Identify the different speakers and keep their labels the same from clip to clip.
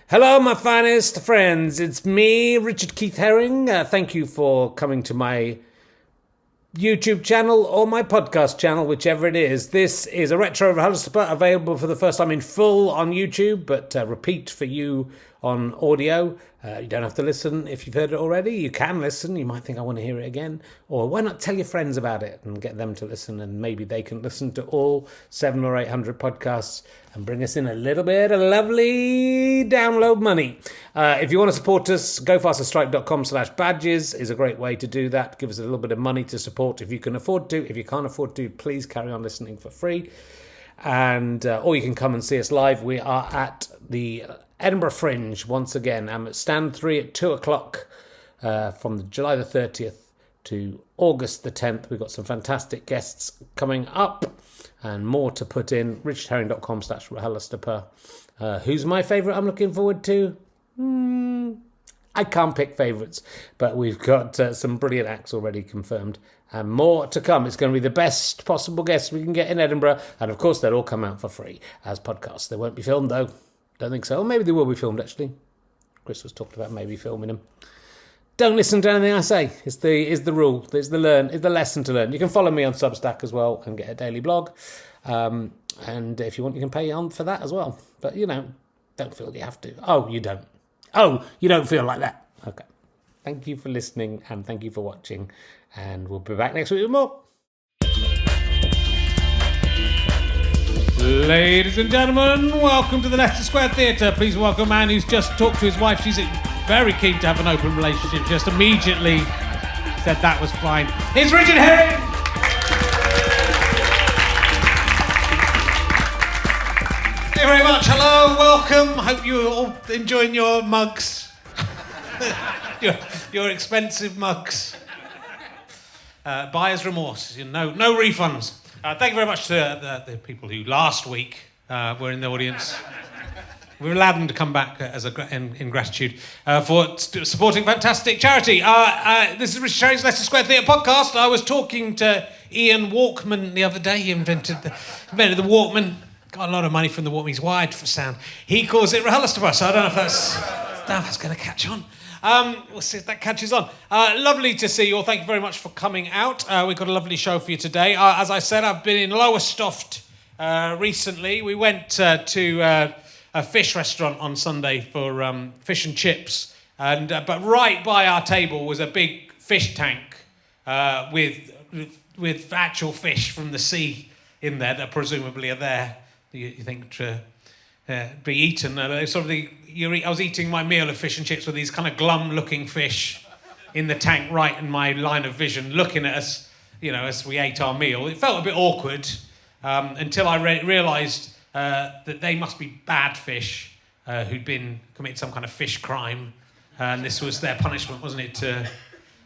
Speaker 1: Hello, my finest friends. It's me, Richard Keith Herring. Thank you for coming to my YouTube channel or my podcast channel, whichever it is. This is a retro of RHLSTP, available for the first time in full on YouTube, but repeat for you on audio. You don't have to listen if you've heard it already. You can listen. You might think, I want to hear it again. Or why not tell your friends about it and get them to listen, and maybe they can listen to all 700 or 800 podcasts and bring us in a little bit of lovely download money. If you want to support us, gofasterstrike.com/badges is a great way to do that. Give us a little bit of money to support if you can afford to. If you can't afford to, please carry on listening for free. And or you can come and see us live. We are at the Edinburgh Fringe once again. I'm at stand 3 at 2 o'clock from July the 30th to August the 10th. We've got some fantastic guests coming up and more to put in. richardherring.com/RHLSTP. Who's my favourite I'm looking forward to? I can't pick favourites, but we've got some brilliant acts already confirmed and more to come. It's going to be the best possible guests we can get in Edinburgh, and of course they'll all come out for free as podcasts. They won't be filmed though. Don't think so. Or maybe they will be filmed actually. Chris was talking about maybe filming them. Don't listen to anything I say. Is the rule. It's the lesson to learn. You can follow me on Substack as well and get a daily blog. And if you want, you can pay on for that as well. But don't feel you have to. Oh, you don't. Oh, you don't feel like that. Okay. Thank you for listening and thank you for watching. And we'll be back next week with more. Ladies and gentlemen, welcome to the Leicester Square Theatre. Please welcome a man who's just talked to his wife. She's very keen to have an open relationship. Just immediately said that was fine. It's Richard Herring! Thank you very much. Hello, welcome. Hope you're all enjoying your mugs. your expensive mugs. Buyer's remorse. No refunds. Thank you very much to the people who last week were in the audience. We've allowed them to come back in gratitude for supporting fantastic charity. This is Richard Herring's Leicester Square Theatre podcast. I was talking to Ian Walkman the other day. He invented the Walkman. Got a lot of money from the Walkman. He's wired for sound. He calls it RHLSTP, so I don't know if that's going to catch on. We'll see if that catches on. Lovely to see you all. Thank you very much for coming out. We've got a lovely show for you today. As I said, I've been in Lowestoft recently. We went to a fish restaurant on Sunday for fish and chips, but right by our table was a big fish tank with actual fish from the sea in there that presumably are there. You think to be eaten. I was eating my meal of fish and chips with these kind of glum-looking fish in the tank right in my line of vision, looking at us, as we ate our meal. It felt a bit awkward until I realised that they must be bad fish who'd committed some kind of fish crime, and this was their punishment, wasn't it, to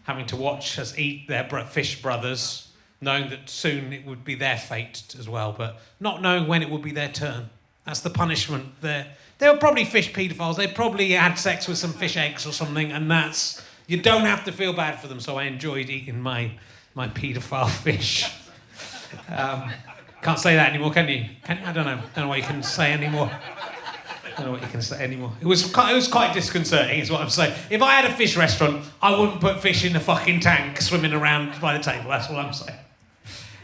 Speaker 1: having to watch us eat their fish brothers, knowing that soon it would be their fate as well, but not knowing when it would be their turn. That's the punishment. They were probably fish paedophiles. They probably had sex with some fish eggs or something, and you don't have to feel bad for them, so I enjoyed eating my paedophile fish. Can't say that anymore, can you? I don't know what you can say anymore. It was quite disconcerting, is what I'm saying. If I had a fish restaurant, I wouldn't put fish in a fucking tank swimming around by the table. That's what I'm saying.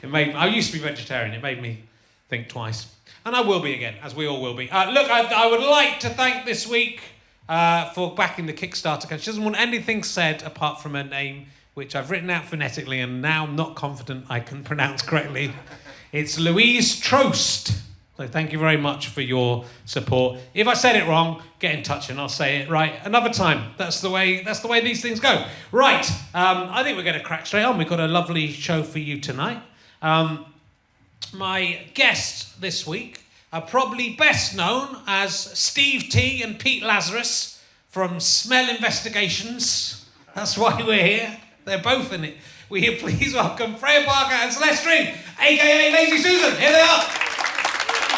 Speaker 1: I used to be vegetarian. It made me think twice. And I will be again, as we all will be. Look, I would like to thank this week for backing the Kickstarter campaign. She doesn't want anything said apart from her name, which I've written out phonetically and now I'm not confident I can pronounce correctly. It's Louise Trost. So thank you very much for your support. If I said it wrong, get in touch and I'll say it right another time. That's the way these things go. Right, I think we're going to crack straight on. We've got a lovely show for you tonight. My guests this week are probably best known as Steve T and Pete Lazarus from Smell Investigations. That's why we're here. They're both in it. We're here, please welcome Freya Parker and Celeste Dring, a.k.a. Lazy Susan. Here they are.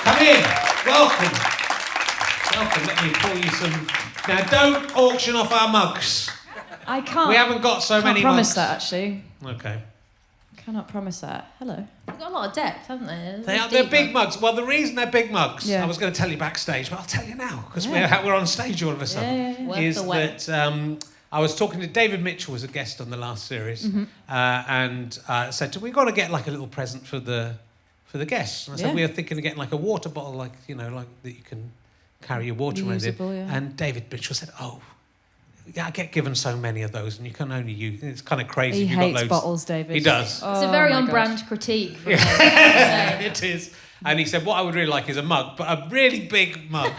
Speaker 1: Come in. Welcome. Let me pour you some. Now, don't auction off our mugs.
Speaker 2: I can't.
Speaker 1: We haven't got so many mugs.
Speaker 2: I promise that, actually.
Speaker 1: Okay.
Speaker 2: Cannot promise that. Hello.
Speaker 3: They've got a lot of depth, haven't they?
Speaker 1: They're big mugs. Well, the reason they're big mugs, I was going to tell you backstage, but I'll tell you now, because we're on stage all of a sudden, is that I was talking to David Mitchell, was a guest on the last series, and said, we've got to get like a little present for the guests. And I said, we were thinking of getting like a water bottle, like, you know, like that you can carry your water around in. And David Mitchell said, I get given so many of those, and you can only use. It's kind of crazy.
Speaker 2: He hates bottles, David.
Speaker 1: He does.
Speaker 3: It's a very on-brand critique. From him,
Speaker 1: it is. And he said, what I would really like is a mug, but a really big mug,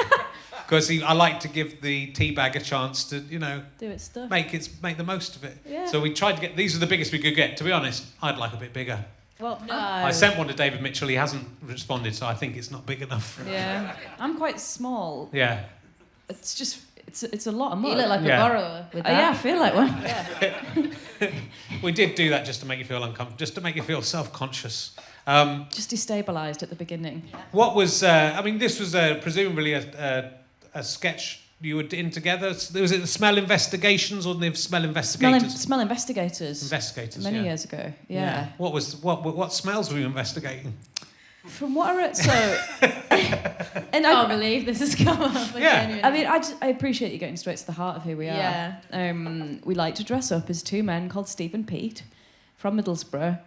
Speaker 1: because I like to give the tea bag a chance to, you know,
Speaker 2: do its stuff.
Speaker 1: Make the most of it.
Speaker 2: Yeah.
Speaker 1: So we tried to get. These are the biggest we could get. To be honest, I'd like a bit bigger.
Speaker 2: Well, no.
Speaker 1: I sent one to David Mitchell. He hasn't responded, so I think it's not big enough.
Speaker 2: Yeah, I'm quite small.
Speaker 1: Yeah.
Speaker 2: It's just. It's a lot of mud.
Speaker 3: You look like a borrower with that.
Speaker 2: Yeah, I feel like one.
Speaker 1: We did do that just to make you feel uncomfortable, just to make you feel self-conscious.
Speaker 2: Just destabilised at the beginning. Yeah.
Speaker 1: What was... I mean, this was presumably a sketch you were in together. Was it the Smell Investigations or the Smell Investigators?
Speaker 2: Smell Investigators.
Speaker 1: Investigators,
Speaker 2: Many years ago, yeah.
Speaker 1: What smells were you investigating?
Speaker 2: From what I read,
Speaker 3: and I can't believe this has come up.
Speaker 1: Yeah.
Speaker 2: I mean, I appreciate you getting straight to the heart of who we are.
Speaker 3: Yeah.
Speaker 2: We like to dress up as two men called Steve and Pete from Middlesbrough,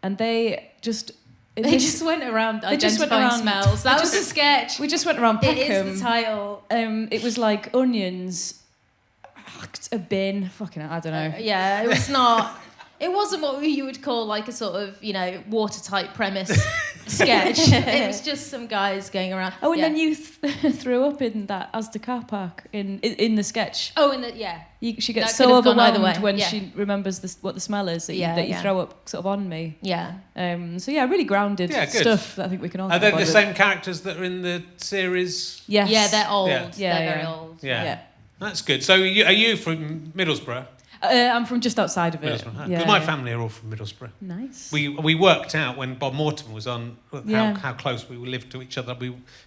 Speaker 2: and they just
Speaker 3: went around identifying smells. That was a sketch.
Speaker 2: We just went around Peckham.
Speaker 3: It is the title.
Speaker 2: It was like onions, a bin. Fucking hell, I don't know.
Speaker 3: It was not. It wasn't what you would call like a sort of, you know, watertight premise sketch. It was just some guys going around.
Speaker 2: Oh, and then you threw up in that Asda car park in the sketch.
Speaker 3: Oh,
Speaker 2: she gets so overwhelmed when she remembers what the smell is that you throw up sort of on me.
Speaker 3: Yeah.
Speaker 2: So really grounded stuff that I think we can all.
Speaker 1: Are they the same characters that are in the series?
Speaker 2: Yes.
Speaker 3: Yeah, they're old.
Speaker 2: Yeah.
Speaker 3: They're very old.
Speaker 1: Yeah. That's good. So are you from Middlesbrough?
Speaker 2: I'm from just outside of it.
Speaker 1: Because my family are all from Middlesbrough.
Speaker 2: Nice.
Speaker 1: We worked out when Bob Mortimer was on how close we lived to each other.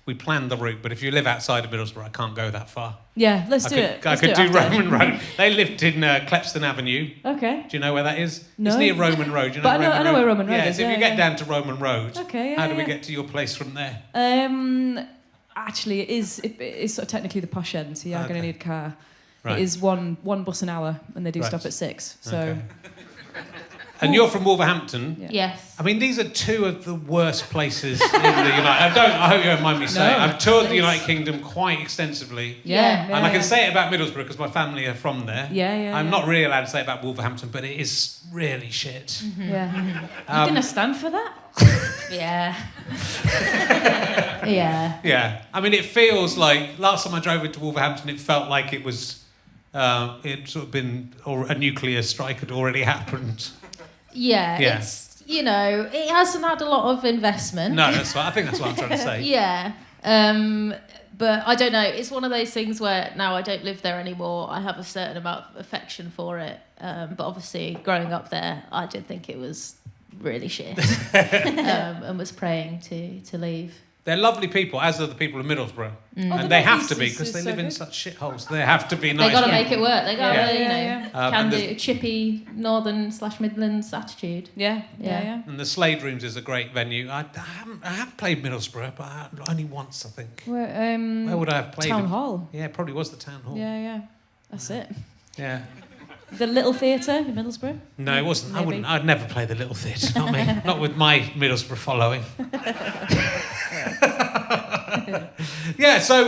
Speaker 1: We planned the route, but if you live outside of Middlesbrough, I can't go that far.
Speaker 2: Yeah, let's do it.
Speaker 1: I could do Roman Road. They lived in Clepston Avenue.
Speaker 2: Okay.
Speaker 1: Do you know where that is?
Speaker 2: No.
Speaker 1: It's near Roman Road. You know
Speaker 2: I know where Roman Road is.
Speaker 1: So if you get down to Roman Road, how do we
Speaker 2: yeah.
Speaker 1: get to your place from there?
Speaker 2: Actually, it is sort of technically the posh end, so you are going to need a car.
Speaker 1: Right.
Speaker 2: It is one bus an hour, and they do stop at 6. So.
Speaker 1: Okay. And you're from Wolverhampton.
Speaker 2: Yeah.
Speaker 3: Yes.
Speaker 1: I mean, these are two of the worst places in the United. I hope you don't mind me saying. I've toured the United Kingdom quite extensively.
Speaker 2: Yeah.
Speaker 1: And I can say it about Middlesbrough because my family are from there. I'm not really allowed to say it about Wolverhampton, but it is really shit.
Speaker 2: Mm-hmm. Yeah. You're gonna stand for that?
Speaker 3: Yeah. Yeah.
Speaker 1: Yeah. I mean, it feels like last time I drove into Wolverhampton, it felt like it was. It sort of been, or a nuclear strike had already happened.
Speaker 3: Yeah. It's, you know, it hasn't had a lot of investment.
Speaker 1: No, I think that's what I'm trying to say.
Speaker 3: Yeah. But I don't know. It's one of those things where now I don't live there anymore. I have a certain amount of affection for it. But obviously, growing up there, I did think it was really shit, and was praying to leave.
Speaker 1: They're lovely people, as are the people of Middlesbrough. And they have to be, because they live in such shitholes. They have to be nice.
Speaker 3: They've got to make it work. They've got
Speaker 2: to,
Speaker 3: can do chippy northern/Midlands attitude.
Speaker 2: Yeah.
Speaker 1: And the Slade Rooms is a great venue. I have played Middlesbrough, but only once, I think. Where would I have played?
Speaker 2: Town Hall.
Speaker 1: Yeah, it probably was the Town Hall.
Speaker 2: Yeah. That's it.
Speaker 1: Yeah.
Speaker 2: The Little Theatre in Middlesbrough?
Speaker 1: No, it wasn't.
Speaker 2: Maybe.
Speaker 1: I'd never play the Little Theatre, not me. Not with my Middlesbrough following. Yeah, so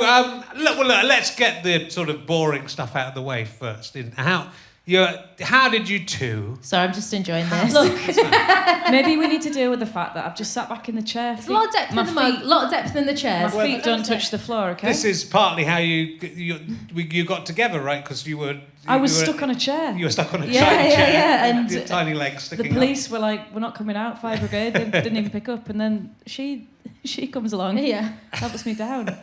Speaker 1: look, let's get the sort of boring stuff out of the way first. How did you two?
Speaker 3: Sorry, I'm just enjoying this.
Speaker 2: Look, maybe we need to deal with the fact that I've just sat back in the chair.
Speaker 3: There's a lot of depth in the mug, a lot of depth in the chairs.
Speaker 2: My feet don't touch the floor, okay?
Speaker 1: This is partly how you got together, right? Because
Speaker 2: I was stuck on a chair.
Speaker 1: You were stuck on a
Speaker 2: chair.
Speaker 1: Yeah,
Speaker 2: and
Speaker 1: your tiny legs sticking
Speaker 2: the police were like, "We're not coming out." Fire brigade didn't even pick up, and then she comes along, helps me down.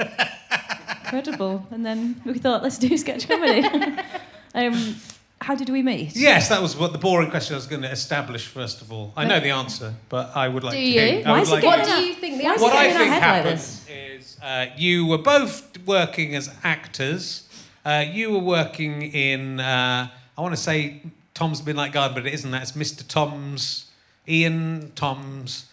Speaker 2: Incredible. And then we thought, let's do sketch comedy. How did we meet?
Speaker 1: Yes, that was what the boring question I was going to establish first of all. I know the answer, but I would like to hear.
Speaker 3: What do you think the answer is?
Speaker 1: What I think happened is you were both working as actors. You were working in, I want to say Tom's Midnight Garden, but it isn't that. It's Mr. Tom's Ian Tom's...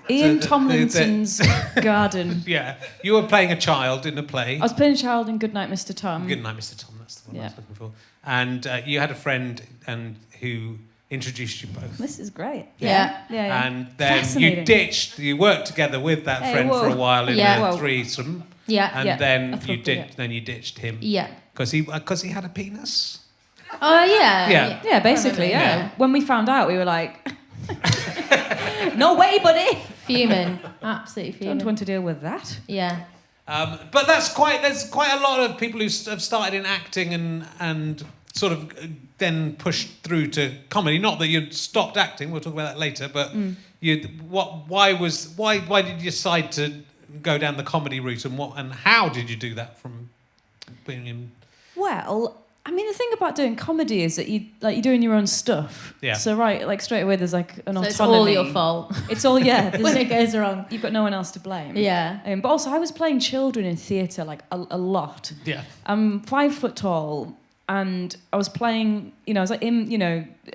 Speaker 2: Ian Tomlinson's garden.
Speaker 1: Yeah. You were playing a child in a play.
Speaker 2: I was playing a child in Goodnight, Mr. Tom.
Speaker 1: Goodnight, Mr. Tom. That's the one I was looking for. And you had a friend who introduced you both.
Speaker 2: This is great.
Speaker 3: Yeah.
Speaker 1: And then you worked together with that friend for a while in a threesome.
Speaker 3: Yeah.
Speaker 1: And then you ditched him.
Speaker 3: Yeah.
Speaker 1: Because he had a penis.
Speaker 3: Oh yeah.
Speaker 2: Yeah, basically, yeah. When we found out, we were like, no way, buddy.
Speaker 3: Fuming. Absolutely fuming.
Speaker 2: Don't want to deal with that.
Speaker 3: Yeah.
Speaker 1: But there's quite a lot of people who have started in acting and sort of then pushed through to comedy. Not that you'd stopped acting. We'll talk about that later. But why did you decide to go down the comedy route, and how did you do that from being in?
Speaker 2: Well, I mean, the thing about doing comedy is that you're doing your own stuff.
Speaker 1: Yeah.
Speaker 2: So like straight away there's like an autonomy.
Speaker 3: It's all your fault.
Speaker 2: It's all
Speaker 3: when it goes wrong.
Speaker 2: You've got no one else to blame.
Speaker 3: Yeah.
Speaker 2: But also I was playing children in theatre like a lot.
Speaker 1: Yeah.
Speaker 2: I'm 5 foot tall, and I was playing. I was like in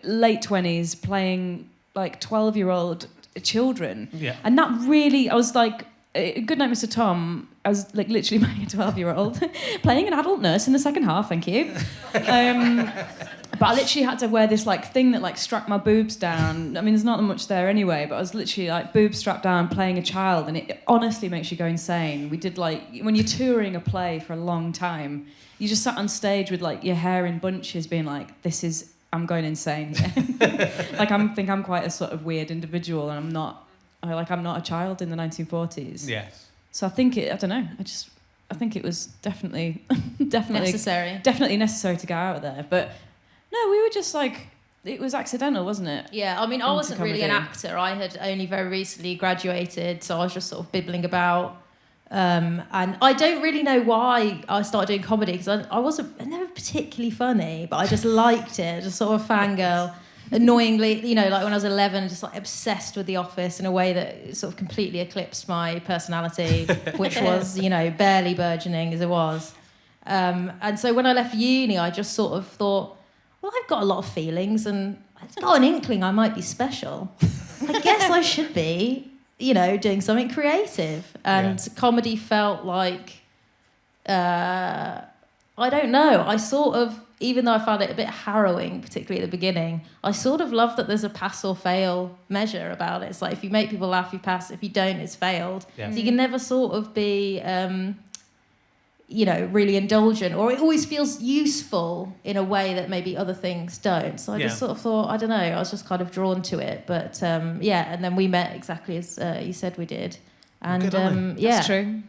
Speaker 2: late 20s playing like 12-year-old children.
Speaker 1: Yeah.
Speaker 2: And that really, I was like, Goodnight, Mr. Tom. I was like literally playing a 12-year-old, playing an adult nurse in the second half. Thank you. But I literally had to wear this like thing that like strapped my boobs down. I mean, there's not much there anyway, but I was literally like boobs strapped down, playing a child, and it honestly makes you go insane. We did like when you're touring a play for a long time, you just sat on stage with like your hair in bunches, being like, I'm going insane. Like I think I'm quite a sort of weird individual, and I'm not a child in the 1940s.
Speaker 1: Yes.
Speaker 2: So I think I don't know. I think it was definitely
Speaker 3: Necessary.
Speaker 2: Definitely necessary to get out of there. But no, we were just like, it was accidental, wasn't it?
Speaker 3: Yeah, I mean, I wasn't really an actor. I had only very recently graduated, so I was just sort of bibbling about. And I don't really know why I started doing comedy, because I never particularly funny, but I just liked it, just sort of fangirl. Annoyingly, like when I was 11, just like obsessed with The Office in a way that sort of completely eclipsed my personality, which was, barely burgeoning as it was. And so when I left uni, I just sort of thought, well, I've got a lot of feelings and I've got an inkling I might be special. I guess I should be, doing something creative. And comedy felt like, I don't know, I sort of, even though I found it a bit harrowing, particularly at the beginning, I sort of love that there's a pass or fail measure about it. It's like if you make people laugh, you pass. If you don't, it's failed. Yeah. So you can never sort of be, really indulgent, or it always feels useful in a way that maybe other things don't. So I just sort of thought, I don't know, I was just kind of drawn to it. But and then we met exactly as you said we did. And
Speaker 2: That's true.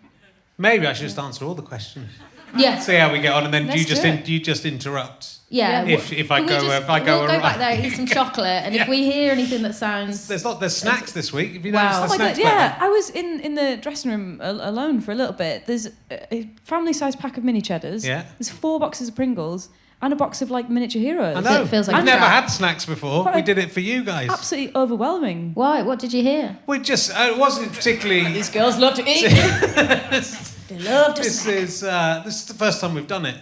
Speaker 1: Maybe I should just answer all the questions.
Speaker 3: Yeah.
Speaker 1: See how we get on, and then you just interrupt.
Speaker 3: Yeah.
Speaker 1: If I go
Speaker 3: we'll go back there, eat some chocolate, and if we hear anything that sounds...
Speaker 1: There's snacks this week. If you
Speaker 2: wow.
Speaker 1: noticed the snacks.
Speaker 2: Yeah, I was in the dressing room alone for a little bit. There's a family-sized pack of mini cheddars.
Speaker 1: Yeah.
Speaker 2: There's 4 boxes of Pringles and a box of like miniature heroes.
Speaker 1: I know.
Speaker 3: It feels like
Speaker 1: I've never had snacks before.
Speaker 2: But
Speaker 1: we did it for you guys.
Speaker 2: Absolutely overwhelming.
Speaker 3: Why? What did you hear?
Speaker 1: We just it wasn't particularly.
Speaker 2: These girls love to eat. They love to.
Speaker 1: This is the first time we've done it.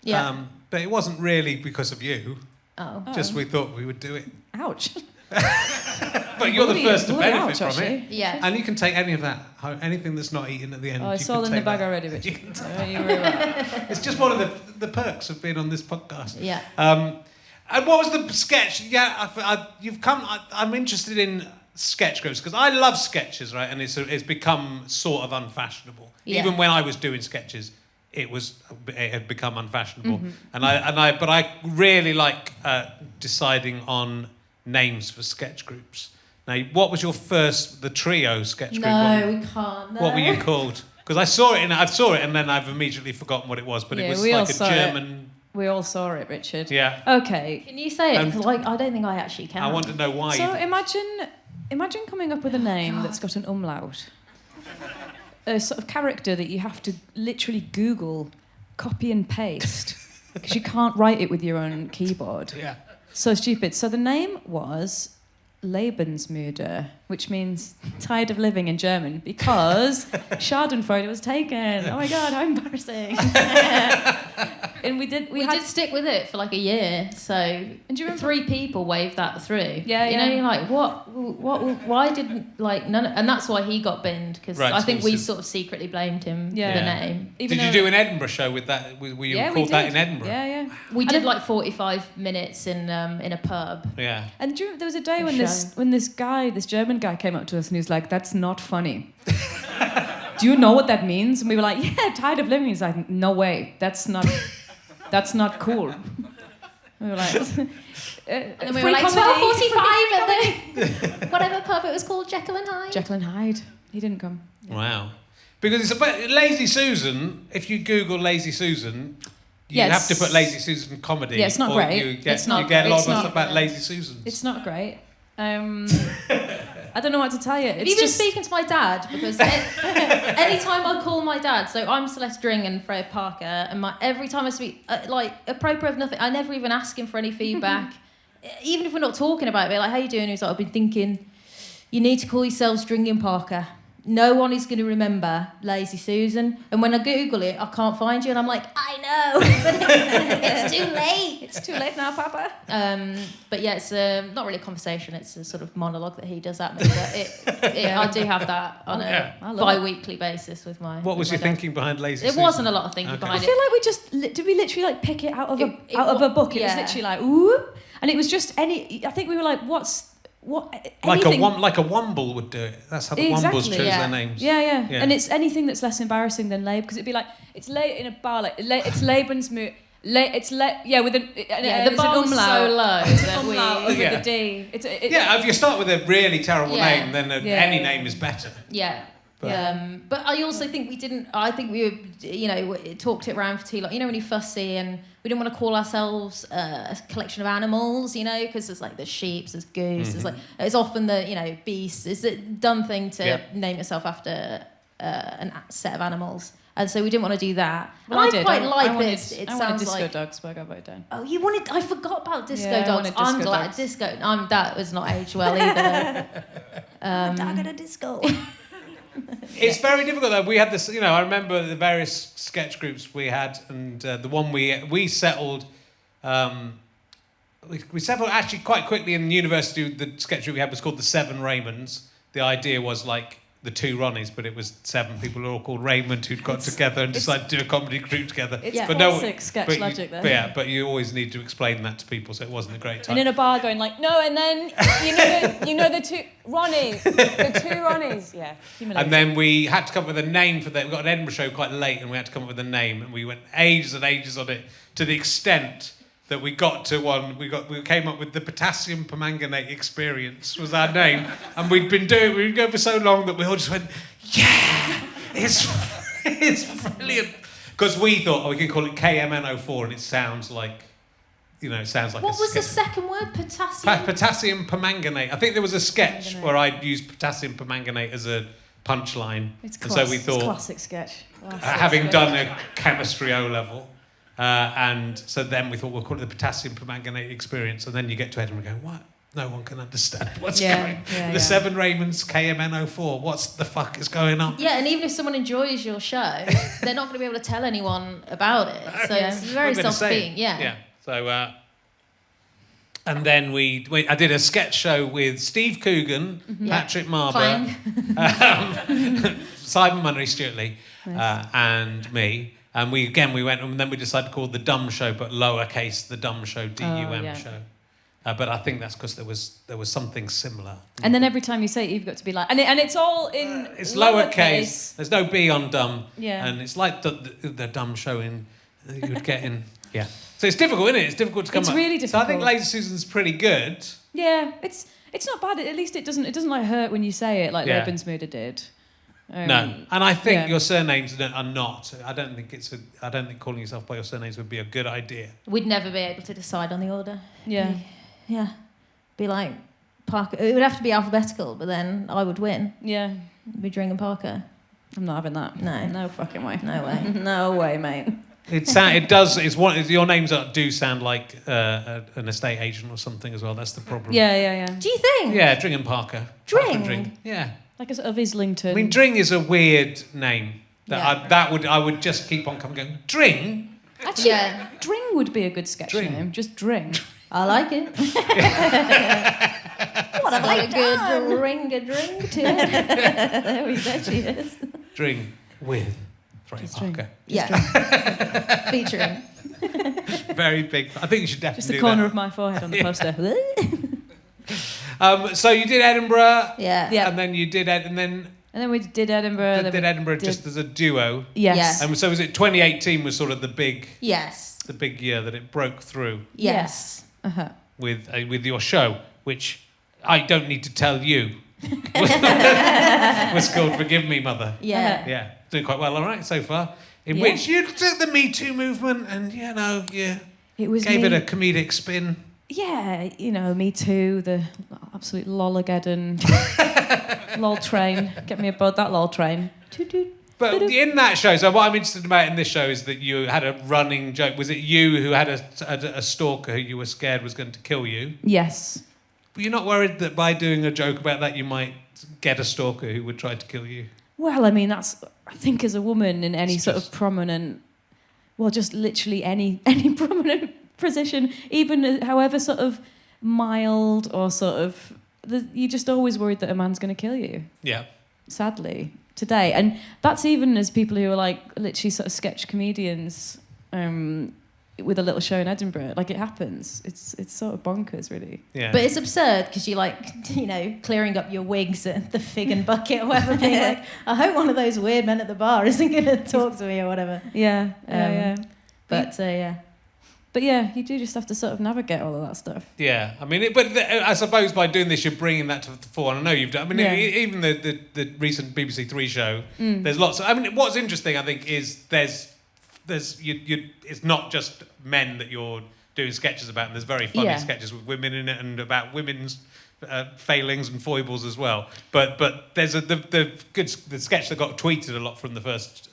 Speaker 3: Yeah.
Speaker 1: But it wasn't really because of you.
Speaker 3: Oh.
Speaker 1: Just we thought we would do it.
Speaker 2: Ouch.
Speaker 1: But you're the first to benefit from
Speaker 2: actually.
Speaker 1: it.
Speaker 3: Yeah.
Speaker 1: And you can take any of that, anything that's not eaten at the end.
Speaker 2: Oh, it's all in the bag already, Richard. Don't you worry about it.
Speaker 1: It's just one of the perks of being on this podcast.
Speaker 3: Yeah.
Speaker 1: And what was the sketch? Yeah, you've come. I'm interested in sketch groups because I love sketches, right? And it's become sort of unfashionable. Yeah. Even when I was doing sketches, it had become unfashionable. Mm-hmm. But I really like deciding on names for sketch groups. Now, what was your the trio sketch group?
Speaker 3: No, we can't. No.
Speaker 1: What were you called? Because I saw it and then I've immediately forgotten what it was. But it was like a German.
Speaker 2: We all saw it, Richard.
Speaker 1: Yeah.
Speaker 2: Okay.
Speaker 3: Can you say it? Because I don't think I actually can.
Speaker 1: I want to know why.
Speaker 2: So imagine coming up with a name that's got an umlaut. A sort of character that you have to literally Google, copy and paste, because you can't write it with your own keyboard.
Speaker 1: Yeah.
Speaker 2: So stupid. So the name was Lebensmüde, which means tired of living in German, because Schadenfreude was taken. Oh my God, how embarrassing. And we did
Speaker 3: stick with it for like a year. So, and do you remember 3 people waved that through?
Speaker 2: Yeah,
Speaker 3: you know, you're like, what? Why didn't like none? And that's why he got binned, because I think we sort of secretly blamed him for the name.
Speaker 1: Did you do an Edinburgh show with that? Were you called that in Edinburgh?
Speaker 2: Yeah.
Speaker 3: We did like 45 minutes in a pub.
Speaker 1: Yeah.
Speaker 2: And there was a day when this German guy came up to us and he was like, "That's not funny." Do you know what that means? And we were like, "Yeah, tired of living." He's like, "No way, that's not cool." We were like,
Speaker 3: and then we were like 12:45 at the whatever pub it was called, Jekyll and Hyde.
Speaker 2: Jekyll and Hyde. He didn't come.
Speaker 1: Yeah. Wow. Because it's about Lazy Susan. If you Google Lazy Susan, you have to put Lazy Susan comedy.
Speaker 2: Yeah, it's not great.
Speaker 1: You get a lot of stuff about Lazy Susans.
Speaker 2: It's not great. I don't know what to tell you.
Speaker 3: Have you been speaking to my dad? Because anytime I call my dad, so I'm Celeste Dring and Freya Parker, and every time I speak, like apropos of nothing, I never even ask him for any feedback. Even if we're not talking about it, like, how you doing? He's like, I've been thinking, you need to call yourselves Dring and Parker. No one is going to remember Lazy Susan. And when I Google it, I can't find you. And I'm like, I know, but it's too late. It's too late now, Papa. But yeah, it's not really a conversation. It's a sort of monologue that he does at me. But I do have that on a bi-weekly basis with my
Speaker 1: What was your thinking behind Lazy Susan?
Speaker 3: It wasn't a lot of thinking behind it.
Speaker 2: I feel like did we literally like pick it out of a book? It was literally like, ooh. And it was just I think we were like, anything.
Speaker 1: Like a Womble would do it. That's how the Wombles chose their names.
Speaker 2: Yeah. And it's anything that's less embarrassing than Lab, because it'd be like, it's late in a bar, like it's Lebensmüde. With
Speaker 3: the bar was so low.
Speaker 2: It's an umlaut over the D.
Speaker 3: If
Speaker 1: you start with a really terrible name, then any name is better.
Speaker 3: Yeah. But I also think we talked it around for too long. You know, when you're fussy, and we didn't want to call ourselves a collection of animals, you know, because there's like there's sheep, there's goose, it's often the beast. It's a dumb thing to name yourself after a set of animals. And so we didn't want to do that.
Speaker 2: Well,
Speaker 3: I quite like this.
Speaker 2: It sounds disco like dogs, but I got voted down.
Speaker 3: Oh, you wanted? I forgot about disco dogs. I'm glad disco. That was not aged well either. Dog at a disco.
Speaker 1: It's very difficult though. We had this, I remember the various sketch groups we had, and the one we settled. We settled actually quite quickly in university. The sketch group we had was called the Seven Raymonds. The idea was like the two Ronnies, but it was 7 people who were all called Raymond who'd got together and decided to do a comedy group together.
Speaker 2: It's classic sketch logic there.
Speaker 1: But you always need to explain that to people, so it wasn't a great time.
Speaker 2: And in a bar going like, no, and then you know the two Ronnies, the two Ronnies,
Speaker 1: And then we had to come up with a name for that. We got an Edinburgh show quite late, and we had to come up with a name, and we went ages and ages on it, to the extent that we got to one. We came up with the potassium permanganate experience was our name, and we'd been going for so long that we all just went, yeah, it's brilliant, because we thought we can call it KMNO4, and it sounds like. It sounds like.
Speaker 3: What was the second word? Potassium.
Speaker 1: Potassium permanganate. I think there was a sketch where I'd used potassium permanganate as a punchline, so we thought,
Speaker 2: classic sketch.
Speaker 1: Having done a chemistry O level. And so then we thought we'll call it the potassium permanganate experience, and then you get to Edinburgh and go, what? No one can understand what's going on. The 7 Raymonds KMNO4, what the fuck is going on?
Speaker 3: Yeah, and even if someone enjoys your show, they're not going to be able to tell anyone about it. So it's very self-defeating. Yeah.
Speaker 1: So, and then I did a sketch show with Steve Coogan, Patrick Marber, Simon Munnery, Stuart Lee, and me. And we went, and then we decided to call it The Dumb Show, but lowercase The Dumb Show, DUM show. But I think that's because there was something similar.
Speaker 2: And then every time you say it, you've got to be like, and it's all in
Speaker 1: it's lowercase. There's no B on dumb.
Speaker 2: Yeah.
Speaker 1: And it's like the Dumb Show you would get in. Yeah. So it's difficult, isn't it? It's difficult to come up.
Speaker 2: It's really difficult.
Speaker 1: So I think Lazy Susan's pretty good.
Speaker 2: Yeah, it's not bad. At least it doesn't like hurt when you say it, like Lebensmüde did.
Speaker 1: No, and I think your surnames are not. I don't think calling yourself by your surnames would be a good idea.
Speaker 3: We'd never be able to decide on the order.
Speaker 2: Yeah.
Speaker 3: Yeah. Be like Parker. It would have to be alphabetical, but then I would win.
Speaker 2: Yeah.
Speaker 3: It'd be Dring and Parker.
Speaker 2: I'm not having that.
Speaker 3: No
Speaker 2: fucking way.
Speaker 3: No way.
Speaker 2: No way, mate.
Speaker 1: It does. It's one. Your names do sound like an estate agent or something as well. That's the problem.
Speaker 2: Yeah.
Speaker 3: Do you think?
Speaker 1: Yeah, Dring and Parker.
Speaker 3: Dring.
Speaker 1: Yeah.
Speaker 2: Like a sort of Islington.
Speaker 1: I mean, Dring is a weird name. I would just keep on going. Dring.
Speaker 2: Actually,
Speaker 3: Yeah.
Speaker 2: Dring would be a good sketch
Speaker 1: Dring.
Speaker 2: name. Just Dring.
Speaker 3: I like it.
Speaker 2: What have
Speaker 3: Got a good ring to it.
Speaker 2: There we go, she is.
Speaker 1: Dring with Freya
Speaker 2: Just Dring.
Speaker 1: Parker.
Speaker 3: Yeah. Featuring.
Speaker 1: Very big. I think you should definitely
Speaker 2: Just the
Speaker 1: do
Speaker 2: corner
Speaker 1: that.
Speaker 2: of my forehead on the poster.
Speaker 1: So you did Edinburgh.
Speaker 3: Yeah.
Speaker 2: Yeah.
Speaker 1: And then you did and then
Speaker 2: And then we did Edinburgh.
Speaker 1: did
Speaker 2: then we
Speaker 1: Edinburgh
Speaker 2: did-
Speaker 1: just as a duo.
Speaker 2: Yes.
Speaker 3: Yes.
Speaker 1: And so was it 2018 was sort of the big
Speaker 3: Yes.
Speaker 1: year that it broke through
Speaker 3: Yes.
Speaker 2: Uh-huh.
Speaker 1: with your show, which I don't need to tell you was called Forgive Me, Mother.
Speaker 3: Yeah.
Speaker 1: Yeah, doing quite well, all right, so far. In
Speaker 2: Yeah.
Speaker 1: which you took the Me Too movement and, you know, you
Speaker 2: It was
Speaker 1: gave
Speaker 2: me.
Speaker 1: it a comedic spin.
Speaker 2: Yeah, you know, Me Too, the absolute lolligeddon. Lol train. Get me aboard that lol train. Toot toot.
Speaker 1: But in that show, so what I'm interested about in this show is that you had a running joke. Was it you who had a stalker who you were scared was going to kill you?
Speaker 2: Yes.
Speaker 1: Were you not worried that by doing a joke about that you might get a stalker who would try to kill you?
Speaker 2: Well, I mean, that's, I think as a woman in any
Speaker 1: It's
Speaker 2: sort
Speaker 1: just-
Speaker 2: of prominent, well, just literally any prominent position, even however sort of mild or sort of, you're just always worried that a man's going to kill you,
Speaker 1: Yeah.
Speaker 2: sadly, today. And that's even as people who are like literally sort of sketch comedians with a little show in Edinburgh. Like, it happens. It's sort of bonkers, really.
Speaker 1: Yeah.
Speaker 3: But it's absurd because you like, you know, clearing up your wigs at the Fig and Bucket or whatever, being like, I hope one of those weird men at the bar isn't going to talk to me or whatever.
Speaker 2: Yeah, yeah.
Speaker 3: But yeah.
Speaker 2: But yeah, you do just have to sort of navigate all of that stuff.
Speaker 1: Yeah, I mean, I suppose by doing this, you're bringing that to the fore. And I know you've done. I mean,
Speaker 2: Yeah.
Speaker 1: even the recent BBC Three show. There's lots. I mean, what's interesting, I think, is there's it's not just men that you're doing sketches about. And there's very funny
Speaker 2: Yeah.
Speaker 1: sketches with women in it and about women's failings and foibles as well. But there's the sketch that got tweeted a lot from the first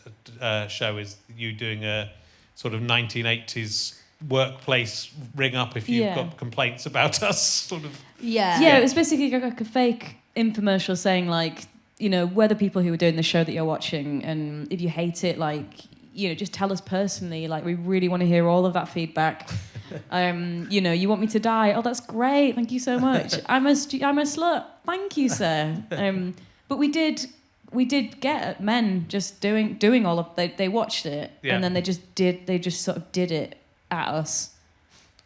Speaker 1: show is you doing a sort of 1980s workplace ring up if you've
Speaker 2: Yeah.
Speaker 1: got complaints about us, sort of.
Speaker 3: Yeah.
Speaker 2: Yeah, it was basically like a fake infomercial saying, like, you know, we're the people who are doing the show that you're watching, and if you hate it, like, you know, just tell us personally. Like, we really want to hear all of that feedback. You know, you want me to die? Oh, that's great. Thank you so much. I'm a slut. Thank you, sir. But we did get men just doing all of. They watched it,
Speaker 1: Yeah.
Speaker 2: and then they just sort of did it at us.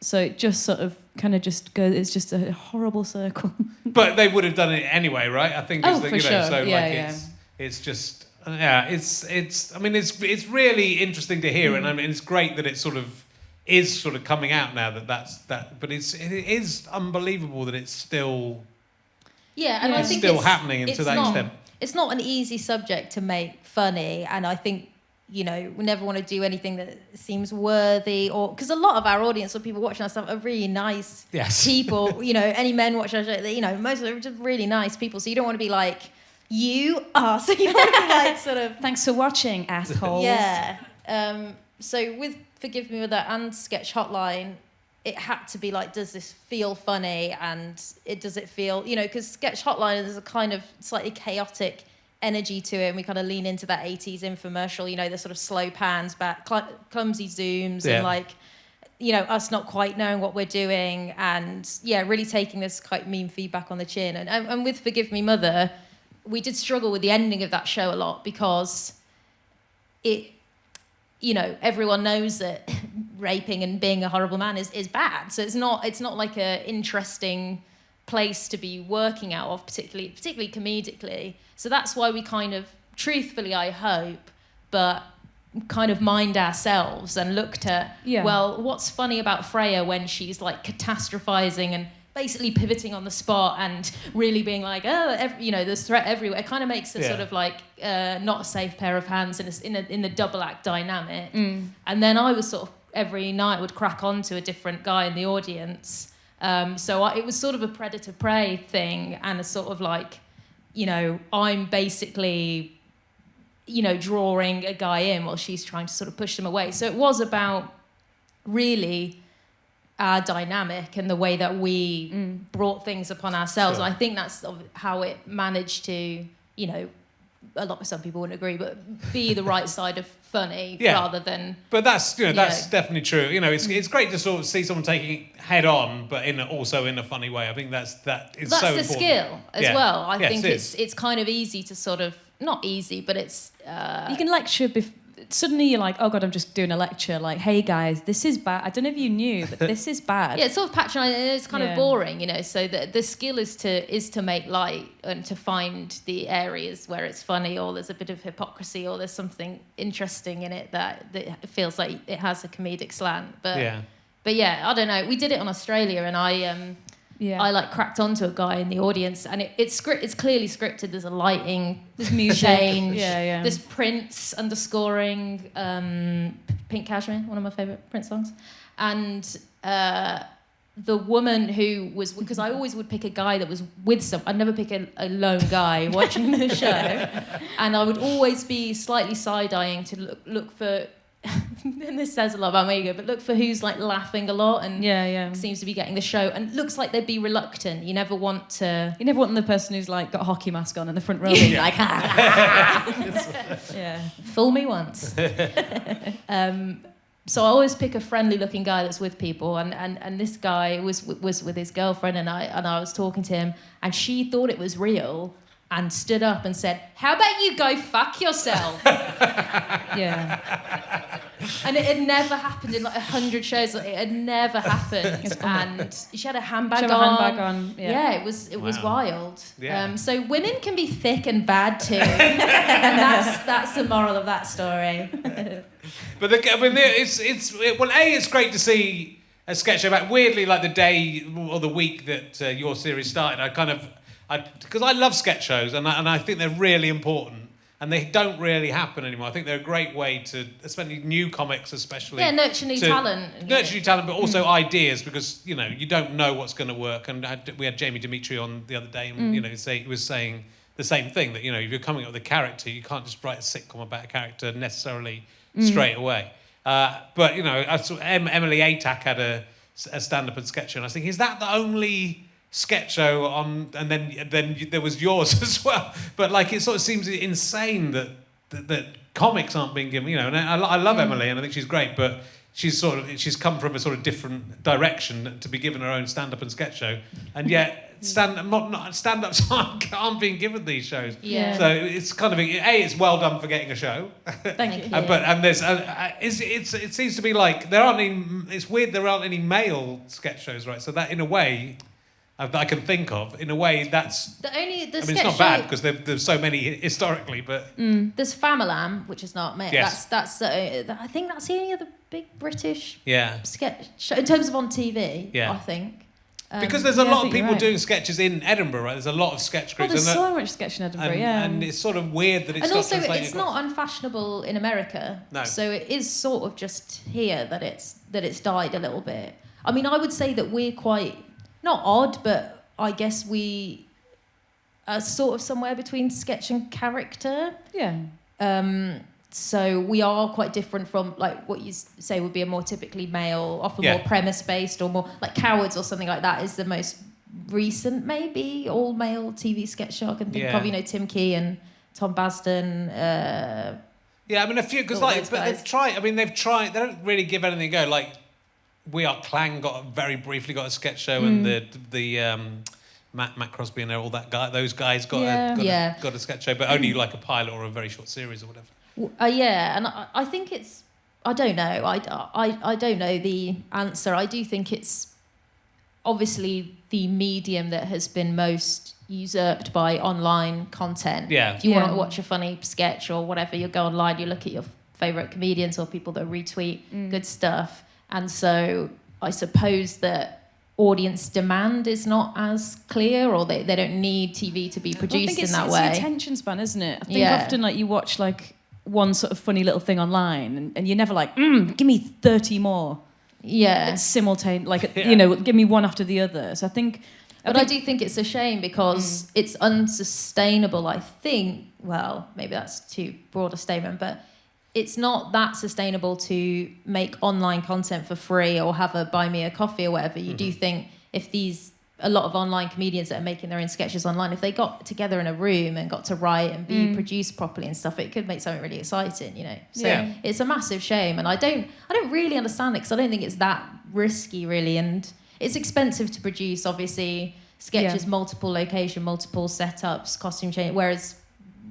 Speaker 2: So it just sort of kind of just goes. It's just a horrible circle.
Speaker 1: But they would have done it anyway, right? I think.
Speaker 2: Oh,
Speaker 1: is that,
Speaker 2: for
Speaker 1: you know,
Speaker 2: sure.
Speaker 1: So
Speaker 2: Yeah,
Speaker 1: like
Speaker 2: yeah.
Speaker 1: it's just it's. I mean, it's really interesting to hear, and I mean, it's great that it sort of is sort of coming out now that's that. But it is unbelievable that it's still
Speaker 3: Yeah, and I
Speaker 1: it's
Speaker 3: think
Speaker 1: still happening to
Speaker 3: it's
Speaker 1: that
Speaker 3: not,
Speaker 1: extent.
Speaker 3: It's not an easy subject to make funny, and I think, you know, we never want to do anything that seems worthy, or because a lot of our audience or people watching our stuff are really nice
Speaker 1: Yes.
Speaker 3: people. You know, any men watching our show, you know, most of them are just really nice people. So you don't want to be like, you are. So you want to be like sort of,
Speaker 2: Thanks for watching, assholes.
Speaker 3: yeah. So with Forgive Me Mother and Sketch Hotline, it had to be like, does this feel funny? And does it feel, you know, because Sketch Hotline is a kind of slightly chaotic energy to it, and we kind of lean into that 80s infomercial, you know, the sort of slow pans back, clumsy zooms,
Speaker 1: Yeah.
Speaker 3: and like, you know, us not quite knowing what we're doing, and yeah, really taking this quite mean feedback on the chin. And with Forgive Me Mother, we did struggle with the ending of that show a lot, because it, you know, everyone knows that raping and being a horrible man is bad. So it's not like a interesting place to be working out of, particularly comedically. So that's why we kind of, truthfully, I hope, but kind of mind ourselves and looked at, well, what's funny about Freya when she's like catastrophizing and basically pivoting on the spot and really being like, you know, there's threat everywhere. It kind of makes a sort of like not a safe pair of hands in the double act dynamic. And then I was sort of every night would crack on to a different guy in the audience. So it was sort of a predator-prey thing, and a sort of like, you know, I'm basically, you know, drawing a guy in while she's trying to sort of push them away. So it was about really our dynamic and the way that we brought things upon ourselves.
Speaker 1: Sure.
Speaker 3: And I think that's how it managed to, you know, some people wouldn't agree, but be the right side of funny rather than.
Speaker 1: But that's that's definitely true. It's great to sort of see someone taking it head on, but also in a funny way. I think that's so important.
Speaker 3: Skill as well. I think
Speaker 1: it's
Speaker 3: kind of easy to sort of not easy, but it's
Speaker 2: you can lecture. Suddenly you're like, oh God, I'm just doing a lecture. Like, hey guys, this is bad. I don't know if you knew, but this is bad.
Speaker 3: Yeah, it's sort of patronising. It's kind of boring, So the skill is to make light and to find the areas where it's funny, or there's a bit of hypocrisy, or there's something interesting in it that feels like it has a comedic slant. But I don't know. We did it on Australia, and I like cracked onto a guy in the audience, and it's clearly scripted. There's a lighting,
Speaker 2: there's music
Speaker 3: change, there's Prince underscoring Pink Cashmere, one of my favourite Prince songs, and the woman who was, because I always would pick a guy that was with I'd never pick a lone guy watching the show, and I would always be slightly side-eyeing to look for. And this says a lot about my ego, but look for who's like laughing a lot and seems to be getting the show, and looks like they'd be reluctant. You never want the person who's like got a hockey mask on in the front row being like, fool me once. So I always pick a friendly looking guy that's with people, and this guy was with his girlfriend, and I was talking to him, and she thought it was real and stood up and said, "How about you go fuck yourself?" And it had never happened in like 100 shows. Like, it had never happened. And she had a handbag on. Yeah, it was wild.
Speaker 1: Yeah.
Speaker 3: So women can be thick and bad too, and that's the moral of that story.
Speaker 1: But it's great to see a sketch show back. Weirdly, like the day or the week that your series started, because I love sketch shows, and I think they're really important. And they don't really happen anymore. I think they're a great way to, especially new comics, especially.
Speaker 3: Yeah, nurture new talent.
Speaker 1: Nurture new talent, but also ideas, because, you don't know what's going to work. And we had Jamie Dimitri on the other day, and, he was saying the same thing, that, if you're coming up with a character, you can't just write a sitcom about a character necessarily straight away. But, I saw Emily Atack had a stand-up and sketch show, and I was thinking, is that the only sketch show on, and then there was yours as well, but like it sort of seems insane that comics aren't being given, and I love Emily, and I think she's great, but she's come from a sort of different direction to be given her own stand-up and sketch show, and yet stand-ups aren't being given these shows.
Speaker 3: Yeah.
Speaker 1: So it's kind of it's well done for getting a show.
Speaker 2: Thank you.
Speaker 1: But there's it seems to be like it's weird there aren't any male sketch shows, right? So that in a way. That I can think of, in a way, that's. It's not bad because there's so many historically, but
Speaker 3: there's Famalam, which is not male.
Speaker 1: Yes.
Speaker 3: That's I think that's the only other big British sketch show in terms of on TV.
Speaker 1: Yeah.
Speaker 3: I think.
Speaker 1: Because there's a lot of people doing sketches in Edinburgh, right? There's a lot of sketch groups.
Speaker 2: There's so much sketch in Edinburgh,
Speaker 1: and it's sort of weird that it's.
Speaker 3: And also, it's
Speaker 1: across.
Speaker 3: not unfashionable in America.
Speaker 1: No.
Speaker 3: So it is sort of just here that it's died a little bit. I mean, I would say that we're quite. Not odd, but I guess we are sort of somewhere between sketch and character.
Speaker 2: Yeah.
Speaker 3: So we are quite different from like what you say would be a more typically male, often more premise-based, or more like Cowards or something like that is the most recent, maybe all-male TV sketch show I can think of. Tim Key and Tom Basden.
Speaker 1: I mean a few because they've tried. They don't really give anything a go. Like. We Are Clang very briefly got a sketch show, and the Matt Crosby and all that guy, those guys got a sketch show, but only like a pilot or a very short series or whatever.
Speaker 3: And I think it's. I don't know. I don't know the answer. I do think it's obviously the medium that has been most usurped by online content.
Speaker 1: Yeah.
Speaker 3: If you want to watch a funny sketch or whatever, you go online, you look at your favourite comedians or people that retweet good stuff. And so I suppose that audience demand is not as clear, or they don't need TV to be produced in that way.
Speaker 2: It's the attention span, isn't it? I think often like you watch like one sort of funny little thing online and you're never like, give me 30 more.
Speaker 3: Yeah.
Speaker 2: It's simultaneous, like, give me one after the other. So I think...
Speaker 3: I do think it's a shame because it's unsustainable, I think. Well, maybe that's too broad a statement, but... It's not that sustainable to make online content for free or have a buy me a coffee or whatever. You do think if these a lot of online comedians that are making their own sketches online, if they got together in a room and got to write and be produced properly and stuff, it could make something really exciting, you know. So it's a massive shame, and I don't really understand it, because I don't think it's that risky really, and it's expensive to produce, obviously. Sketches, multiple location, multiple setups, costume change, whereas,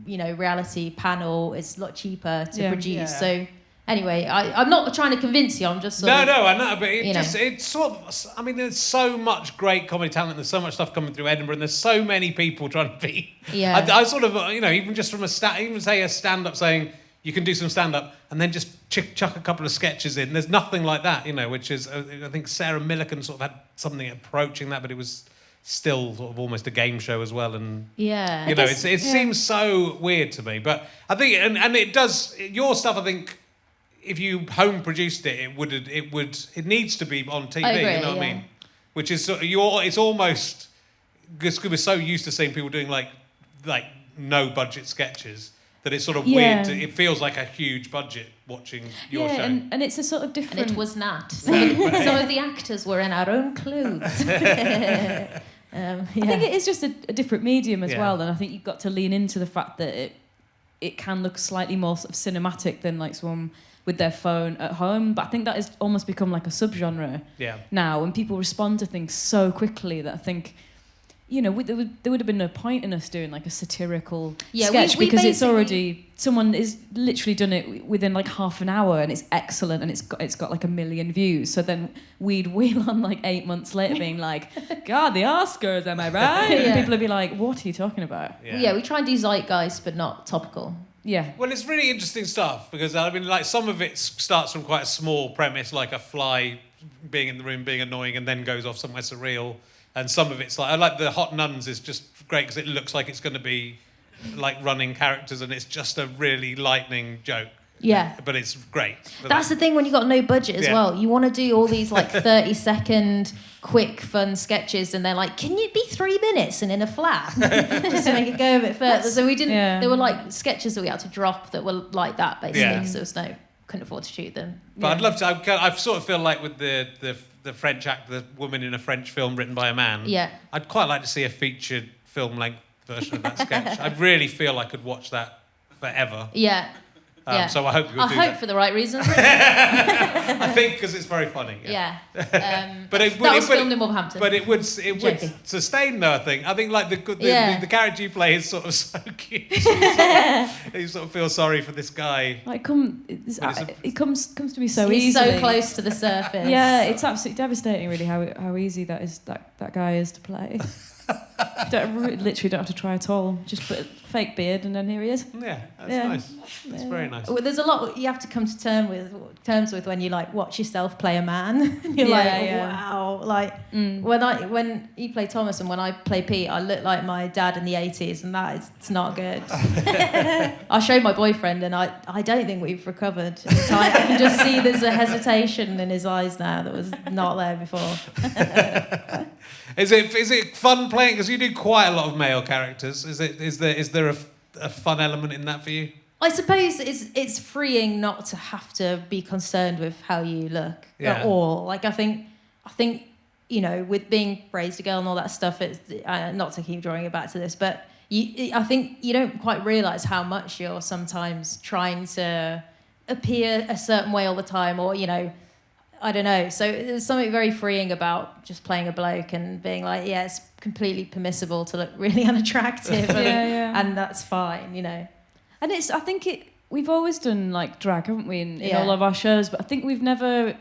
Speaker 3: you know, reality panel is a lot cheaper to produce. Yeah. So anyway, I'm not trying to convince you. I'm just sort of,
Speaker 1: I know, but it's sort of. I mean, there's so much great comedy talent. There's so much stuff coming through Edinburgh, and there's so many people trying to be. Yeah. I sort of, you know, even just from a stand-up saying you can do some stand-up, and then just chuck a couple of sketches in. There's nothing like that, you know. Which is, I think Sarah Millican sort of had something approaching that, but it was still sort of almost a game show as well, and you know, it seems so weird to me. But I think, and it does, your stuff, I think, if you home produced it, it needs to be on TV. I agree, you know what I mean? Which is it's almost, because we're so used to seeing people doing like no budget sketches that it's sort of weird. It feels like a huge budget watching your show.
Speaker 2: And it's a sort of different.
Speaker 3: And it was not. Some of the actors were in our own clothes.
Speaker 2: I think it is just a different medium as well, and I think you've got to lean into the fact that it can look slightly more sort of cinematic than like someone with their phone at home. But I think that has almost become like a subgenre now, and people respond to things so quickly that I think, you know, there would have been no point in us doing like a satirical sketch, because it's already, someone is literally done it within like half an hour, and it's excellent, and it's got like 1 million views. So then we'd wheel on like 8 months later being like, God, the Oscars, am I right? And people would be like, what are you talking about?
Speaker 3: We try and do zeitgeist but not topical.
Speaker 2: Yeah.
Speaker 1: Well, it's really interesting stuff, because I mean, like, some of it starts from quite a small premise, like a fly being in the room being annoying, and then goes off somewhere surreal. And some of it's like, I like the Hot Nuns is just great because it looks like it's going to be like running characters, and it's just a really lightning joke.
Speaker 3: Yeah.
Speaker 1: But it's great.
Speaker 3: That's the thing when you've got no budget as well. You want to do all these like 30-second quick fun sketches, and they're like, can you be 3 minutes and in a flat? Just to make it go a bit further. So we didn't, there were like sketches that we had to drop that were like that basically, because there was couldn't afford to shoot them.
Speaker 1: But I'd love to, I sort of feel like with the French actor, the woman in a French film written by a man.
Speaker 3: Yeah.
Speaker 1: I'd quite like to see a featured film-length version of that sketch. I really feel I could watch that forever.
Speaker 3: Yeah.
Speaker 1: So I hope you'll do that.
Speaker 3: I hope for the right reasons.
Speaker 1: I think because it's very funny.
Speaker 3: Yeah.
Speaker 1: But
Speaker 3: that was filmed in Wolverhampton.
Speaker 1: But it would sustain though. I think like the character you play is sort of so cute. You sort of feel sorry for this guy.
Speaker 2: Like it comes to me so
Speaker 3: He's
Speaker 2: easily.
Speaker 3: so close to the surface.
Speaker 2: Yeah, it's absolutely devastating, really, how easy that guy is to play. Literally don't have to try at all. Just put a fake beard and then here he is.
Speaker 1: Yeah, that's nice. That's very nice.
Speaker 3: Well, there's a lot you have to come to terms with when you like watch yourself play a man. You're wow. Like when you play Thomas and when I play Pete, I look like my dad in the 80s, and it's not good. I showed my boyfriend, and I don't think we've recovered. So I can just see there's a hesitation in his eyes now that was not there before.
Speaker 1: Is it fun playing? Because you do quite a lot of male characters. Is there a fun element in that for you?
Speaker 3: I suppose it's freeing not to have to be concerned with how you look at all. Like I think you know, with being raised a girl and all that stuff, it's not to keep drawing it back to this, but I think you don't quite realise how much you're sometimes trying to appear a certain way all the time, or you know. I don't know. So there's something very freeing about just playing a bloke and being like, yeah, it's completely permissible to look really unattractive, and that's fine, you know.
Speaker 2: And I think we've always done like drag, haven't we, in all of our shows? But I think we've never.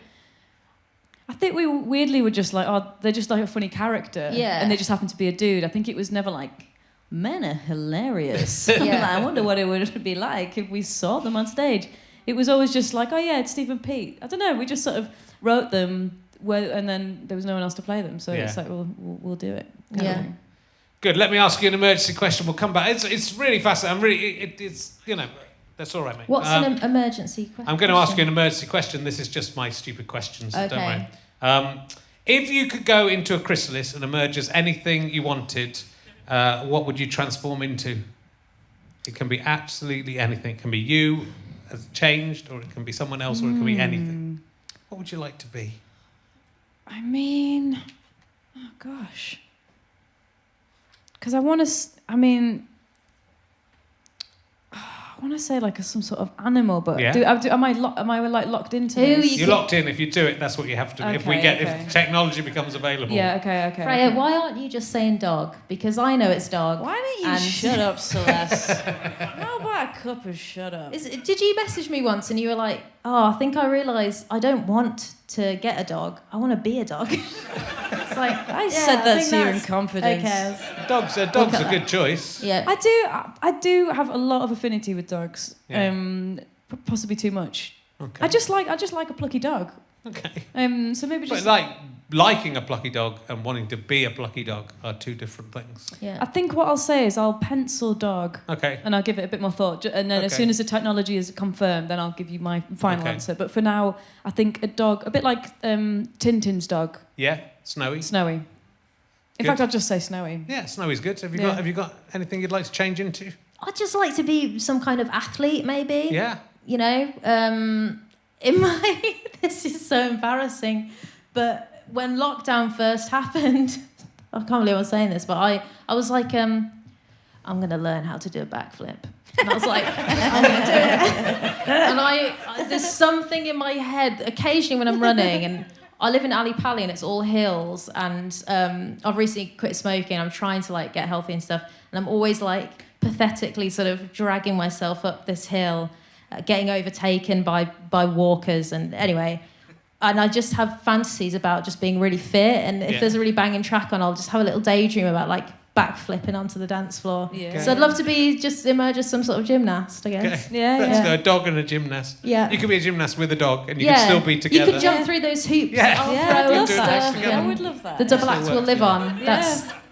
Speaker 2: I think we weirdly were just like, oh, they're just like a funny character, and they just happen to be a dude. I think it was never like, men are hilarious. I wonder what it would be like if we saw them on stage. It was always just like, oh yeah, it's Steve and Pete. I don't know. We just sort of wrote them, and then there was no one else to play them. So it's like, we'll do it.
Speaker 1: Good. Let me ask you an emergency question. We'll come back. It's really fascinating. It's you know, that's all right, mate.
Speaker 3: What's an emergency question?
Speaker 1: I'm going to ask you an emergency question. This is just my stupid questions. So don't worry. If you could go into a chrysalis and emerge as anything you wanted, what would you transform into? It can be absolutely anything. It can be you has changed, or it can be someone else, or it can be anything. What would you like to be?
Speaker 2: I mean, oh gosh. because I want to. I mean, I want to say like some sort of animal, but am I like locked into this?
Speaker 1: You're locked in. If you do it, that's what you have to. If technology becomes available.
Speaker 2: Yeah. Okay.
Speaker 3: Freya, why aren't you just saying dog? Because I know it's dog.
Speaker 2: Why don't you shut up, Celeste? How about a cup of shut up?
Speaker 3: Did you message me once and you were like, "Oh, I think I realised I don't want to get a dog. I want to be a dog." It's like
Speaker 2: I said that to you in confidence.
Speaker 3: Okay.
Speaker 1: Dog's a good choice.
Speaker 3: Yeah,
Speaker 2: I do have a lot of affinity with dogs.
Speaker 1: Yeah.
Speaker 2: Possibly too much.
Speaker 1: Okay.
Speaker 2: I just like a plucky dog.
Speaker 1: Okay.
Speaker 2: So maybe just.
Speaker 1: But liking a plucky dog and wanting to be a plucky dog are two different things.
Speaker 3: Yeah.
Speaker 2: I think what I'll say is I'll pencil dog.
Speaker 1: Okay.
Speaker 2: And I'll give it a bit more thought. And then as soon as the technology is confirmed, then I'll give you my final answer. But for now, I think a dog, a bit like Tintin's dog.
Speaker 1: Yeah. Snowy.
Speaker 2: In fact, I'll just say Snowy.
Speaker 1: Yeah, Snowy's good. Have you got anything you'd like to change into?
Speaker 3: I'd just like to be some kind of athlete, maybe.
Speaker 1: Yeah.
Speaker 3: You know, this is so embarrassing, but when lockdown first happened, I can't believe I'm saying this, but I was like, I'm going to learn how to do a backflip. And I was like, I'm going to do it. And there's something in my head, occasionally when I'm running, and I live in Ali Pali and it's all hills, and I've recently quit smoking. I'm trying to like get healthy and stuff, and I'm always like pathetically sort of dragging myself up this hill, getting overtaken by walkers, and anyway. And I just have fantasies about just being really fit, and if there's a really banging track on, I'll just have a little daydream about like backflipping onto the dance floor. Yeah. Okay. So I'd love to be emerge as some sort of gymnast, I guess.
Speaker 1: Okay. Let's go, a dog and a gymnast.
Speaker 3: Yeah.
Speaker 1: You could be a gymnast with a dog, and you could still be together.
Speaker 3: You could jump through those hoops.
Speaker 1: Yeah.
Speaker 3: I'll throw
Speaker 2: stuff. I would love that.
Speaker 3: The double act will live on.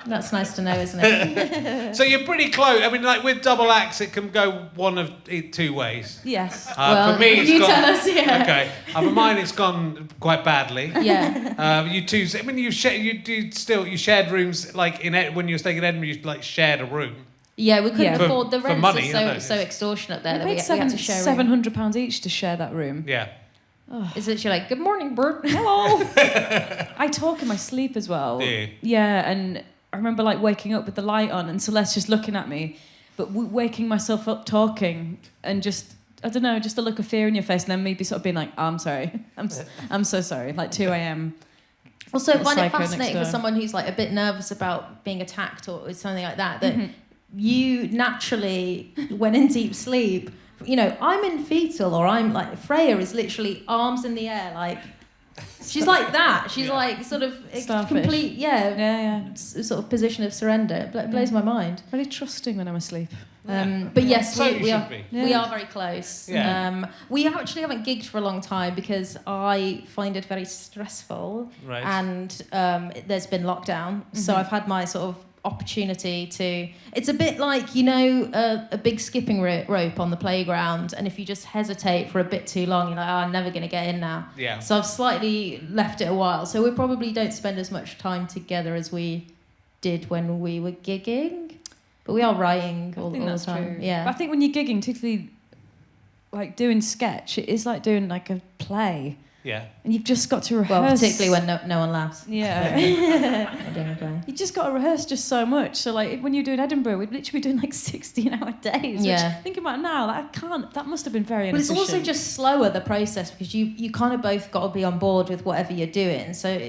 Speaker 3: That's nice to know, isn't it?
Speaker 1: So you're pretty close. I mean, like with double acts, it can go one of two ways.
Speaker 2: Yes.
Speaker 3: Well,
Speaker 1: for me, it's
Speaker 3: tell us. Yeah.
Speaker 1: Okay. For mine, it's gone quite badly.
Speaker 3: Yeah.
Speaker 1: You two. I mean, you shared rooms like when you were staying in Edinburgh. You like shared a room.
Speaker 3: Yeah, we couldn't afford the rent.
Speaker 1: Money,
Speaker 3: so extortionate there that we
Speaker 2: paid
Speaker 3: had to share.
Speaker 2: £700 each to share that room.
Speaker 1: Yeah.
Speaker 3: It's literally like, "Good morning, Bert."
Speaker 2: Hello. I talk in my sleep as well. Yeah, and I remember like waking up with the light on and Celeste just looking at me, but waking myself up talking, and just, I don't know, just a look of fear in your face, and then maybe sort of being like, "Oh, I'm sorry, I'm so sorry," like 2 a.m.
Speaker 3: Also, I find it fascinating for someone who's like a bit nervous about being attacked or something like that, that you naturally, when in deep sleep, you know, I'm in fetal, or I'm like, Freya is literally arms in the air, like, she's like that. She's like sort of complete, sort of position of surrender. It blows my mind.
Speaker 2: Very trusting when I'm asleep.
Speaker 3: But yes, we are very close.
Speaker 1: Yeah.
Speaker 3: We actually haven't gigged for a long time because I find it very stressful.
Speaker 1: Right.
Speaker 3: And there's been lockdown, so I've had my sort of opportunity to. It's a bit like, you know, a big skipping rope on the playground, and if you just hesitate for a bit too long, you're like, "Oh, I'm never going to get in now."
Speaker 1: Yeah.
Speaker 3: So I've slightly left it a while. So we probably don't spend as much time together as we did when we were gigging, but we are writing all the time.
Speaker 2: True.
Speaker 3: Yeah.
Speaker 2: But I think when you're gigging, particularly like doing sketch, it is like doing like a play.
Speaker 1: Yeah.
Speaker 2: And you've just got to rehearse.
Speaker 3: Well, particularly when no one laughs.
Speaker 2: Yeah. You just got to rehearse just so much. So like when you're doing Edinburgh, we'd literally be doing like 16-hour days.
Speaker 3: Yeah.
Speaker 2: Which, thinking about it now, like, I can't. That must have been very
Speaker 3: inefficient. But it's
Speaker 2: inefficient.
Speaker 3: also just slower, the process, because you kind of both got to be on board with whatever you're doing. So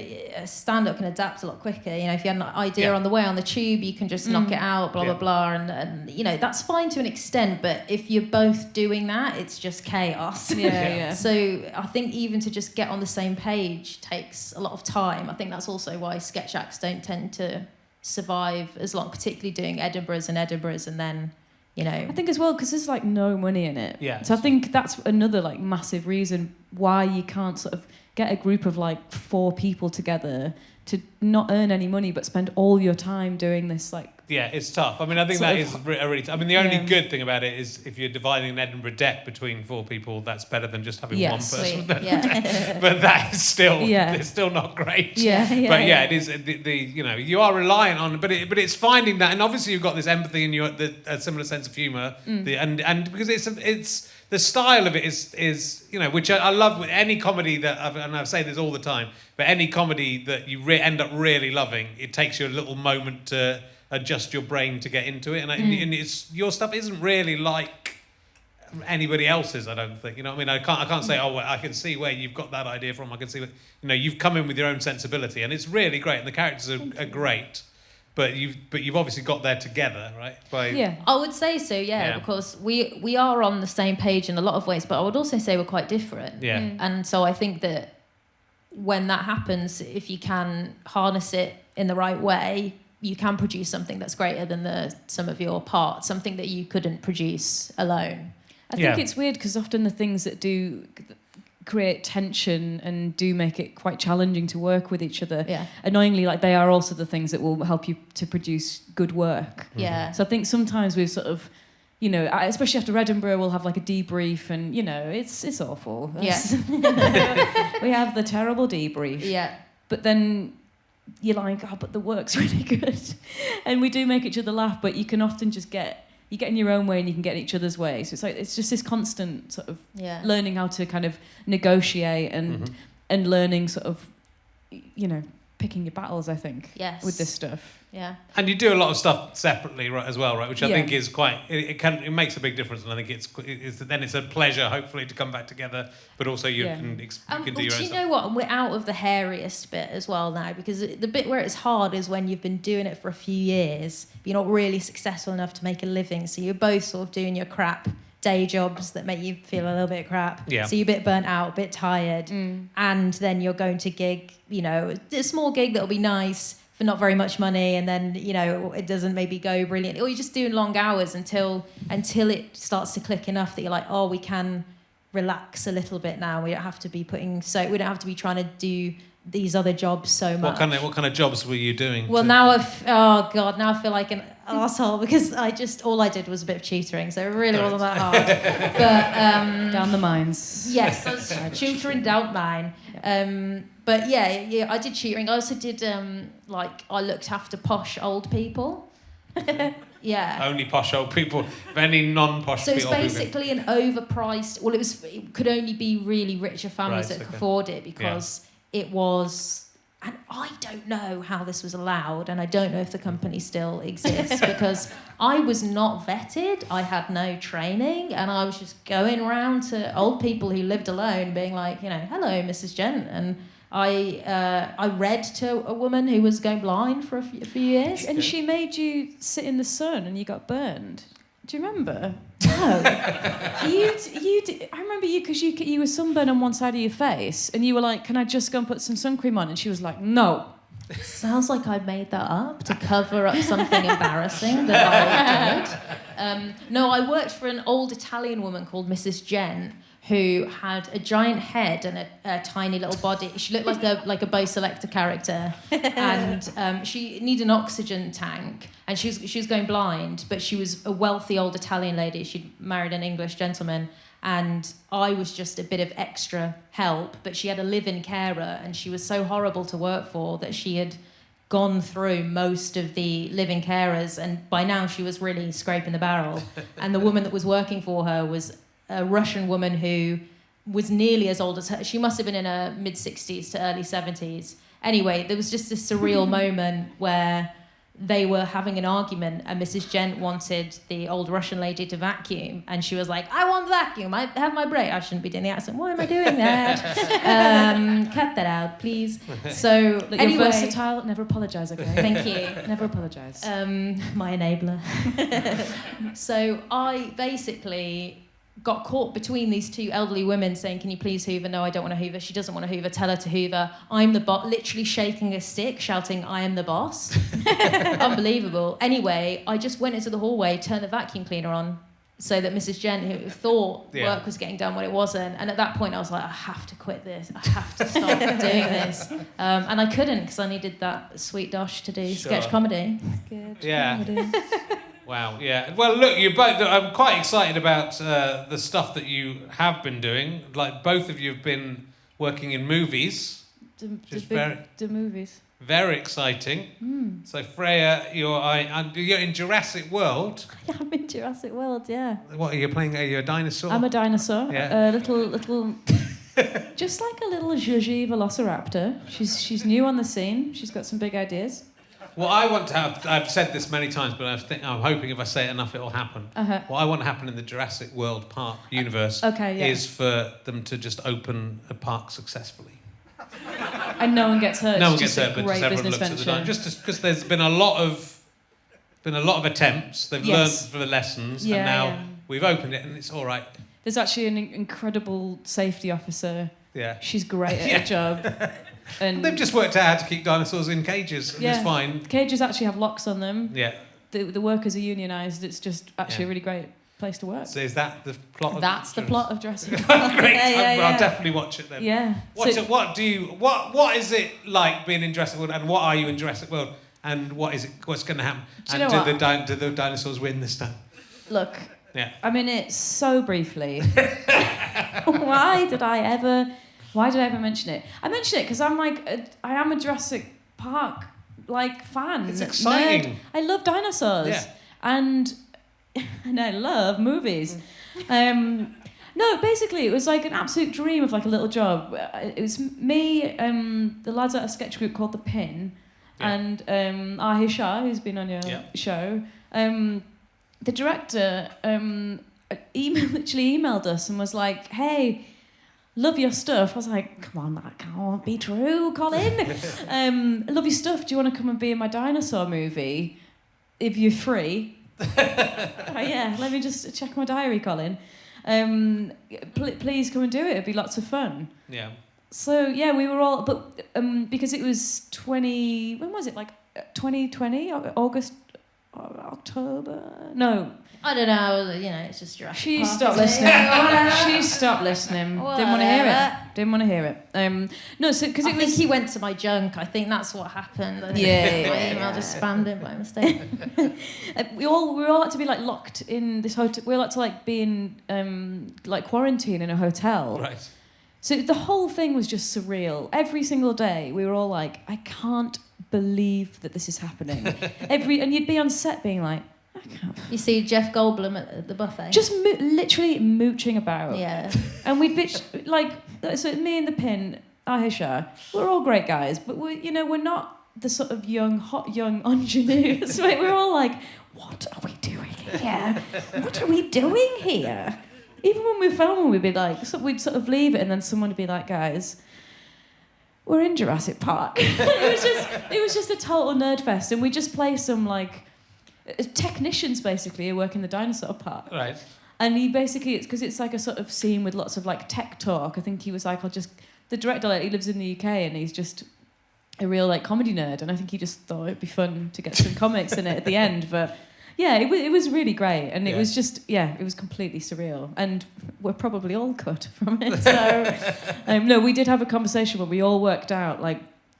Speaker 3: stand-up can adapt a lot quicker. You know, if you had an idea on the way on the tube, you can just knock it out, blah, blah, blah. And, you know, that's fine to an extent. But if you're both doing that, it's just chaos.
Speaker 2: Yeah.
Speaker 3: So I think even to just get on the same page takes a lot of time. I think that's also why sketch acts don't tend to survive as long, particularly doing Edinburghs and then, you know.
Speaker 2: I think as well because there's like no money in it.
Speaker 1: Yeah.
Speaker 2: So I think that's another like massive reason why you can't sort of get a group of like 4 people together to not earn any money but spend all your time doing this like.
Speaker 1: Yeah, it's tough. I mean, I think that is really tough. I mean, the only good thing about it is if you're dividing an Edinburgh debt between 4 people, that's better than just having one person. But that is still, it's still not great. But it is the you know, you are reliant on, but it's finding that, and obviously you've got this empathy and a similar sense of humour, and because it's the style of it is you know, which I love with any comedy and I say this all the time, but any comedy that you end up really loving, it takes you a little moment to adjust your brain to get into it. And it's your stuff isn't really like anybody else's, I don't think. You know what I mean? I can't say, well, I can see where you've got that idea from. I can see that, you've come in with your own sensibility, and it's really great, and the characters are great. But you've obviously got there together, right?
Speaker 3: I would say so, because we are on the same page in a lot of ways, but I would also say we're quite different.
Speaker 1: Yeah.
Speaker 3: And so I think that when that happens, if you can harness it in the right way, you can produce something that's greater than the sum of your parts, something that you couldn't produce alone.
Speaker 2: I think it's weird because often the things that do create tension and do make it quite challenging to work with each other, annoyingly, like they are also the things that will help you to produce good work.
Speaker 3: Yeah.
Speaker 2: So I think sometimes we've sort of, especially after Edinburgh, we'll have like a debrief, and it's awful.
Speaker 3: Yes.
Speaker 2: We have the terrible debrief.
Speaker 3: Yeah.
Speaker 2: But then you're like, but the work's really good, and we do make each other laugh. But you can often just you get in your own way, and you can get in each other's way. So it's just this constant sort of learning how to kind of negotiate and learning sort of, picking your battles, I think, with this stuff.
Speaker 3: Yeah.
Speaker 1: And you do a lot of stuff separately, right, as well, right? Which I think is quite. It makes a big difference, and I think it's a pleasure, hopefully, to come back together. But also you can do your own stuff.
Speaker 3: Do you know what? And we're out of the hairiest bit as well now, because the bit where it's hard is when you've been doing it for a few years, but you're not really successful enough to make a living. So you're both sort of doing your crap day jobs that make you feel a little bit crap.
Speaker 1: Yeah.
Speaker 3: So you're a bit burnt out, a bit tired, and then you're going to gig, a small gig that'll be nice for not very much money, and then it doesn't maybe go brilliant, or you're just doing long hours until it starts to click enough that you're like, we can relax a little bit now. We don't have to be we don't have to be trying to do these other jobs so much.
Speaker 1: What kind of jobs were you doing?
Speaker 3: Well, now I feel like an arsehole because all I did was a bit of tutoring, so it really wasn't that hard. But
Speaker 2: down the mines.
Speaker 3: Yes, I was tutoring down mine. But yeah, I did tutoring. I also did I looked after posh old people. Yeah.
Speaker 1: Only posh old people. Any non-posh people.
Speaker 3: So it's basically an overpriced. Well, it could only be really richer families that could afford it because it was. And I don't know how this was allowed, and I don't know if the company still exists because I was not vetted. I had no training, and I was just going around to old people who lived alone, being like, hello, Mrs. Gent, and I read to a woman who was going blind for a few years.
Speaker 2: And she made you sit in the sun, and you got burned. Do you remember? No. I remember you because you were sunburned on one side of your face, and you were like, "Can I just go and put some sun cream on?" And she was like, "No."
Speaker 3: Sounds like I made that up to cover up something embarrassing that I did. No, I worked for an old Italian woman called Mrs. Jen, who had a giant head and a tiny little body. She looked like a Bo Selector character, and she needed an oxygen tank, and she was going blind, but she was a wealthy old Italian lady. She'd married an English gentleman, and I was just a bit of extra help, but she had a live-in carer, and she was so horrible to work for that she had gone through most of the living carers, and by now she was really scraping the barrel. And the woman that was working for her was a Russian woman who was nearly as old as her. She must have been in her mid-60s to early 70s. Anyway, there was just this surreal moment where they were having an argument, and Mrs. Gent wanted the old Russian lady to vacuum, and she was like, "I want vacuum, I have my break." I shouldn't be doing the accent. Why am I doing that? Cut that out, please. So
Speaker 2: Look,
Speaker 3: anyway,
Speaker 2: you're versatile. Never apologise, okay?
Speaker 3: Thank you.
Speaker 2: Never apologise.
Speaker 3: My enabler. So I basically got caught between these two elderly women saying, "Can you please hoover?" "No, I don't want to hoover." "She doesn't want to hoover." "Tell her to hoover." "I'm the boss," literally shaking a stick, shouting, "I am the boss." Unbelievable. Anyway, I just went into the hallway, turned the vacuum cleaner on so that Mrs. Jen, who thought work was getting done when it wasn't, and at that point I was like, I have to quit this. I have to stop doing this. And I couldn't because I needed that sweet dosh to do sketch comedy.
Speaker 2: Comedy.
Speaker 1: Wow, yeah. Well, look, you both. I'm quite excited about the stuff that you have been doing. Like, both of you have been working in movies.
Speaker 2: The movies.
Speaker 1: Very exciting. So, Freya, you're in Jurassic World.
Speaker 2: Yeah, I'm in Jurassic World, yeah.
Speaker 1: What, are you playing? Are you a dinosaur?
Speaker 2: I'm a dinosaur.
Speaker 1: Yeah.
Speaker 2: A little... just like a little zhuzhy velociraptor. She's new on the scene. She's got some big ideas.
Speaker 1: What I want to have, I've said this many times, but I'm hoping if I say it enough, it'll happen. What I want to happen in the Jurassic World park universe is for them to just open a park successfully.
Speaker 2: And no one gets hurt.
Speaker 1: No one gets hurt, but just everyone looks at the dinosaurs. Just because there's been a lot of attempts. They've learned from the lessons, and now we've opened it, and it's all right.
Speaker 2: There's actually an incredible safety officer.
Speaker 1: Yeah.
Speaker 2: She's great at her job. And
Speaker 1: they've just worked out how to keep dinosaurs in cages, and it's fine.
Speaker 2: The cages actually have locks on them.
Speaker 1: Yeah.
Speaker 2: The workers are unionised. It's just actually a really great place to work.
Speaker 1: So is that the plot?
Speaker 2: That's the plot of Jurassic World.
Speaker 1: Great. I'll definitely watch it then.
Speaker 2: Yeah.
Speaker 1: What is it like being in Jurassic World, and what are you in Jurassic World, and what's going to happen? Do the dinosaurs win this time?
Speaker 2: Look.
Speaker 1: Yeah.
Speaker 2: I mean, it's so briefly. Why did I ever mention it? I mention it because I am a Jurassic Park fan.
Speaker 1: It's exciting.
Speaker 2: Nerd. I love dinosaurs, and I love movies. No, basically it was like an absolute dream of like a little job. It was me, the lads at a sketch group called The Pin, and Ahi Shah, who's been on your show. The director literally emailed us and was like, "Hey, love your stuff." I was like, "Come on, that can't be true, Colin. Love your stuff. Do you want to come and be in my dinosaur movie if you're free?" Let me just check my diary, Colin. Please come and do it. It'd be lots of fun.
Speaker 1: Yeah.
Speaker 2: So we were all, but because it was 2020, August. October? No.
Speaker 3: I don't know. It's just Jurassic
Speaker 2: She
Speaker 3: Park,
Speaker 2: stopped listening. She stopped listening. Didn't want to hear it. No, so because
Speaker 3: I think he went to my junk. I think that's what happened. My email just spammed it by mistake.
Speaker 2: we all had to be locked in this hotel. We all had to be in quarantine in a hotel.
Speaker 1: Right.
Speaker 2: So the whole thing was just surreal. Every single day we were all like, I can't believe that this is happening. And you'd be on set being like, I can't.
Speaker 3: You see Jeff Goldblum at the buffet.
Speaker 2: Just literally mooching about.
Speaker 3: Yeah.
Speaker 2: And we'd bitch so me and The Pin, Ahisha, we're all great guys, but we're not the sort of hot young ingenues. We're all like, what are we doing here? What are we doing here? Even when we were filming, we'd be like, we'd sort of leave it, and then someone would be like, guys, we're in Jurassic Park. it was just a total nerd fest, and we just play some technicians basically who work in the dinosaur park.
Speaker 1: Right.
Speaker 2: And he basically, it's because it's like a sort of scene with lots of tech talk. I think he was the director, he lives in the UK, and he's just a real comedy nerd, and I think he just thought it'd be fun to get some comics in it at the end, but. Yeah, it was really great, and it was just, it was completely surreal, and we're probably all cut from it, so... no, we did have a conversation where we all worked out,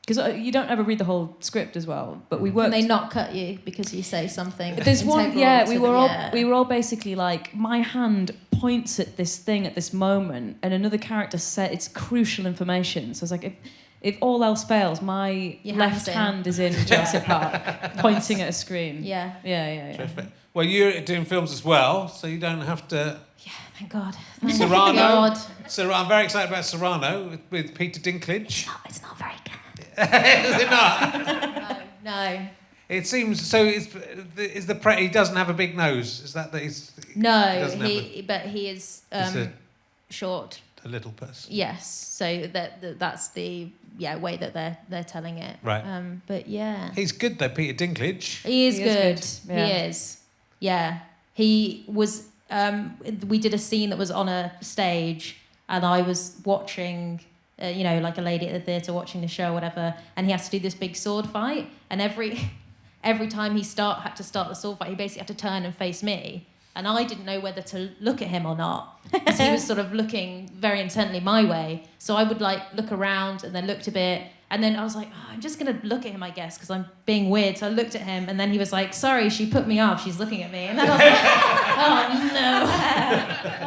Speaker 2: because you don't ever read the whole script as well, but we worked...
Speaker 3: Can they not cut you because you say something?
Speaker 2: There's one, we were all basically my hand points at this thing at this moment, and another character said it's crucial information, so I was like... If all else fails, my left hand is in Jurassic Park, pointing at a screen.
Speaker 3: Yeah.
Speaker 1: Terrific. Well, you're doing films as well, so you don't have to...
Speaker 3: Yeah, thank God.
Speaker 1: Serrano.
Speaker 3: God.
Speaker 1: I'm very excited about Serrano with Peter Dinklage.
Speaker 3: It's not very good.
Speaker 1: Is it not?
Speaker 3: No.
Speaker 1: It seems... So he doesn't have a big nose? Is that he's...
Speaker 3: No, but he is short.
Speaker 1: A little person.
Speaker 3: Yes, so that's the way that they're telling it.
Speaker 1: Right.
Speaker 3: But yeah.
Speaker 1: He's good though, Peter Dinklage.
Speaker 3: He is good.
Speaker 2: Yeah.
Speaker 3: He is. Yeah. He was. We did a scene that was on a stage, and I was watching. Like a lady at the theatre watching the show, or whatever, and he has to do this big sword fight, and every time he had to start the sword fight, he basically had to turn and face me. And I didn't know whether to look at him or not, because he was sort of looking very intently my way. So I would look around and then looked a bit, and then I was like, I'm just going to look at him, I guess, because I'm being weird. So I looked at him, and then he was like, sorry, she put me off. She's looking at me. And then I was like, oh, no.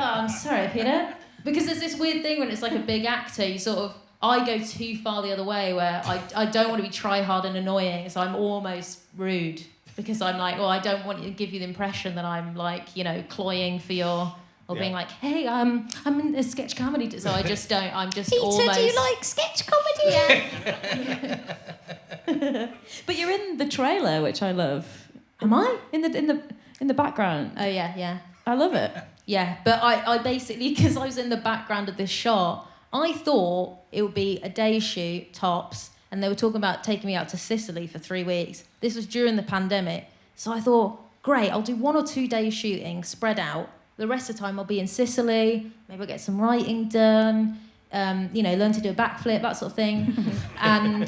Speaker 3: Oh, I'm sorry, Peter. Because there's this weird thing when it's a big actor, you sort of, I go too far the other way where I don't want to be try-hard and annoying, so I'm almost rude. Because I'm I don't want to give you the impression that I'm cloying for your... Or being hey, I'm in a sketch comedy. So I just don't... I'm just
Speaker 2: Peter,
Speaker 3: almost...
Speaker 2: do you like sketch comedy?
Speaker 3: Yeah.
Speaker 2: But you're in the trailer, which I love.
Speaker 3: Am I?
Speaker 2: In the background.
Speaker 3: Oh, yeah.
Speaker 2: I love it.
Speaker 3: Yeah, but I basically, because I was in the background of this shot, I thought it would be a day shoot, tops, and they were talking about taking me out to Sicily for 3 weeks. This was during the pandemic. So I thought, great, I'll do 1 or 2 days shooting, spread out. The rest of the time I'll be in Sicily, maybe I'll get some writing done, learn to do a backflip, that sort of thing. And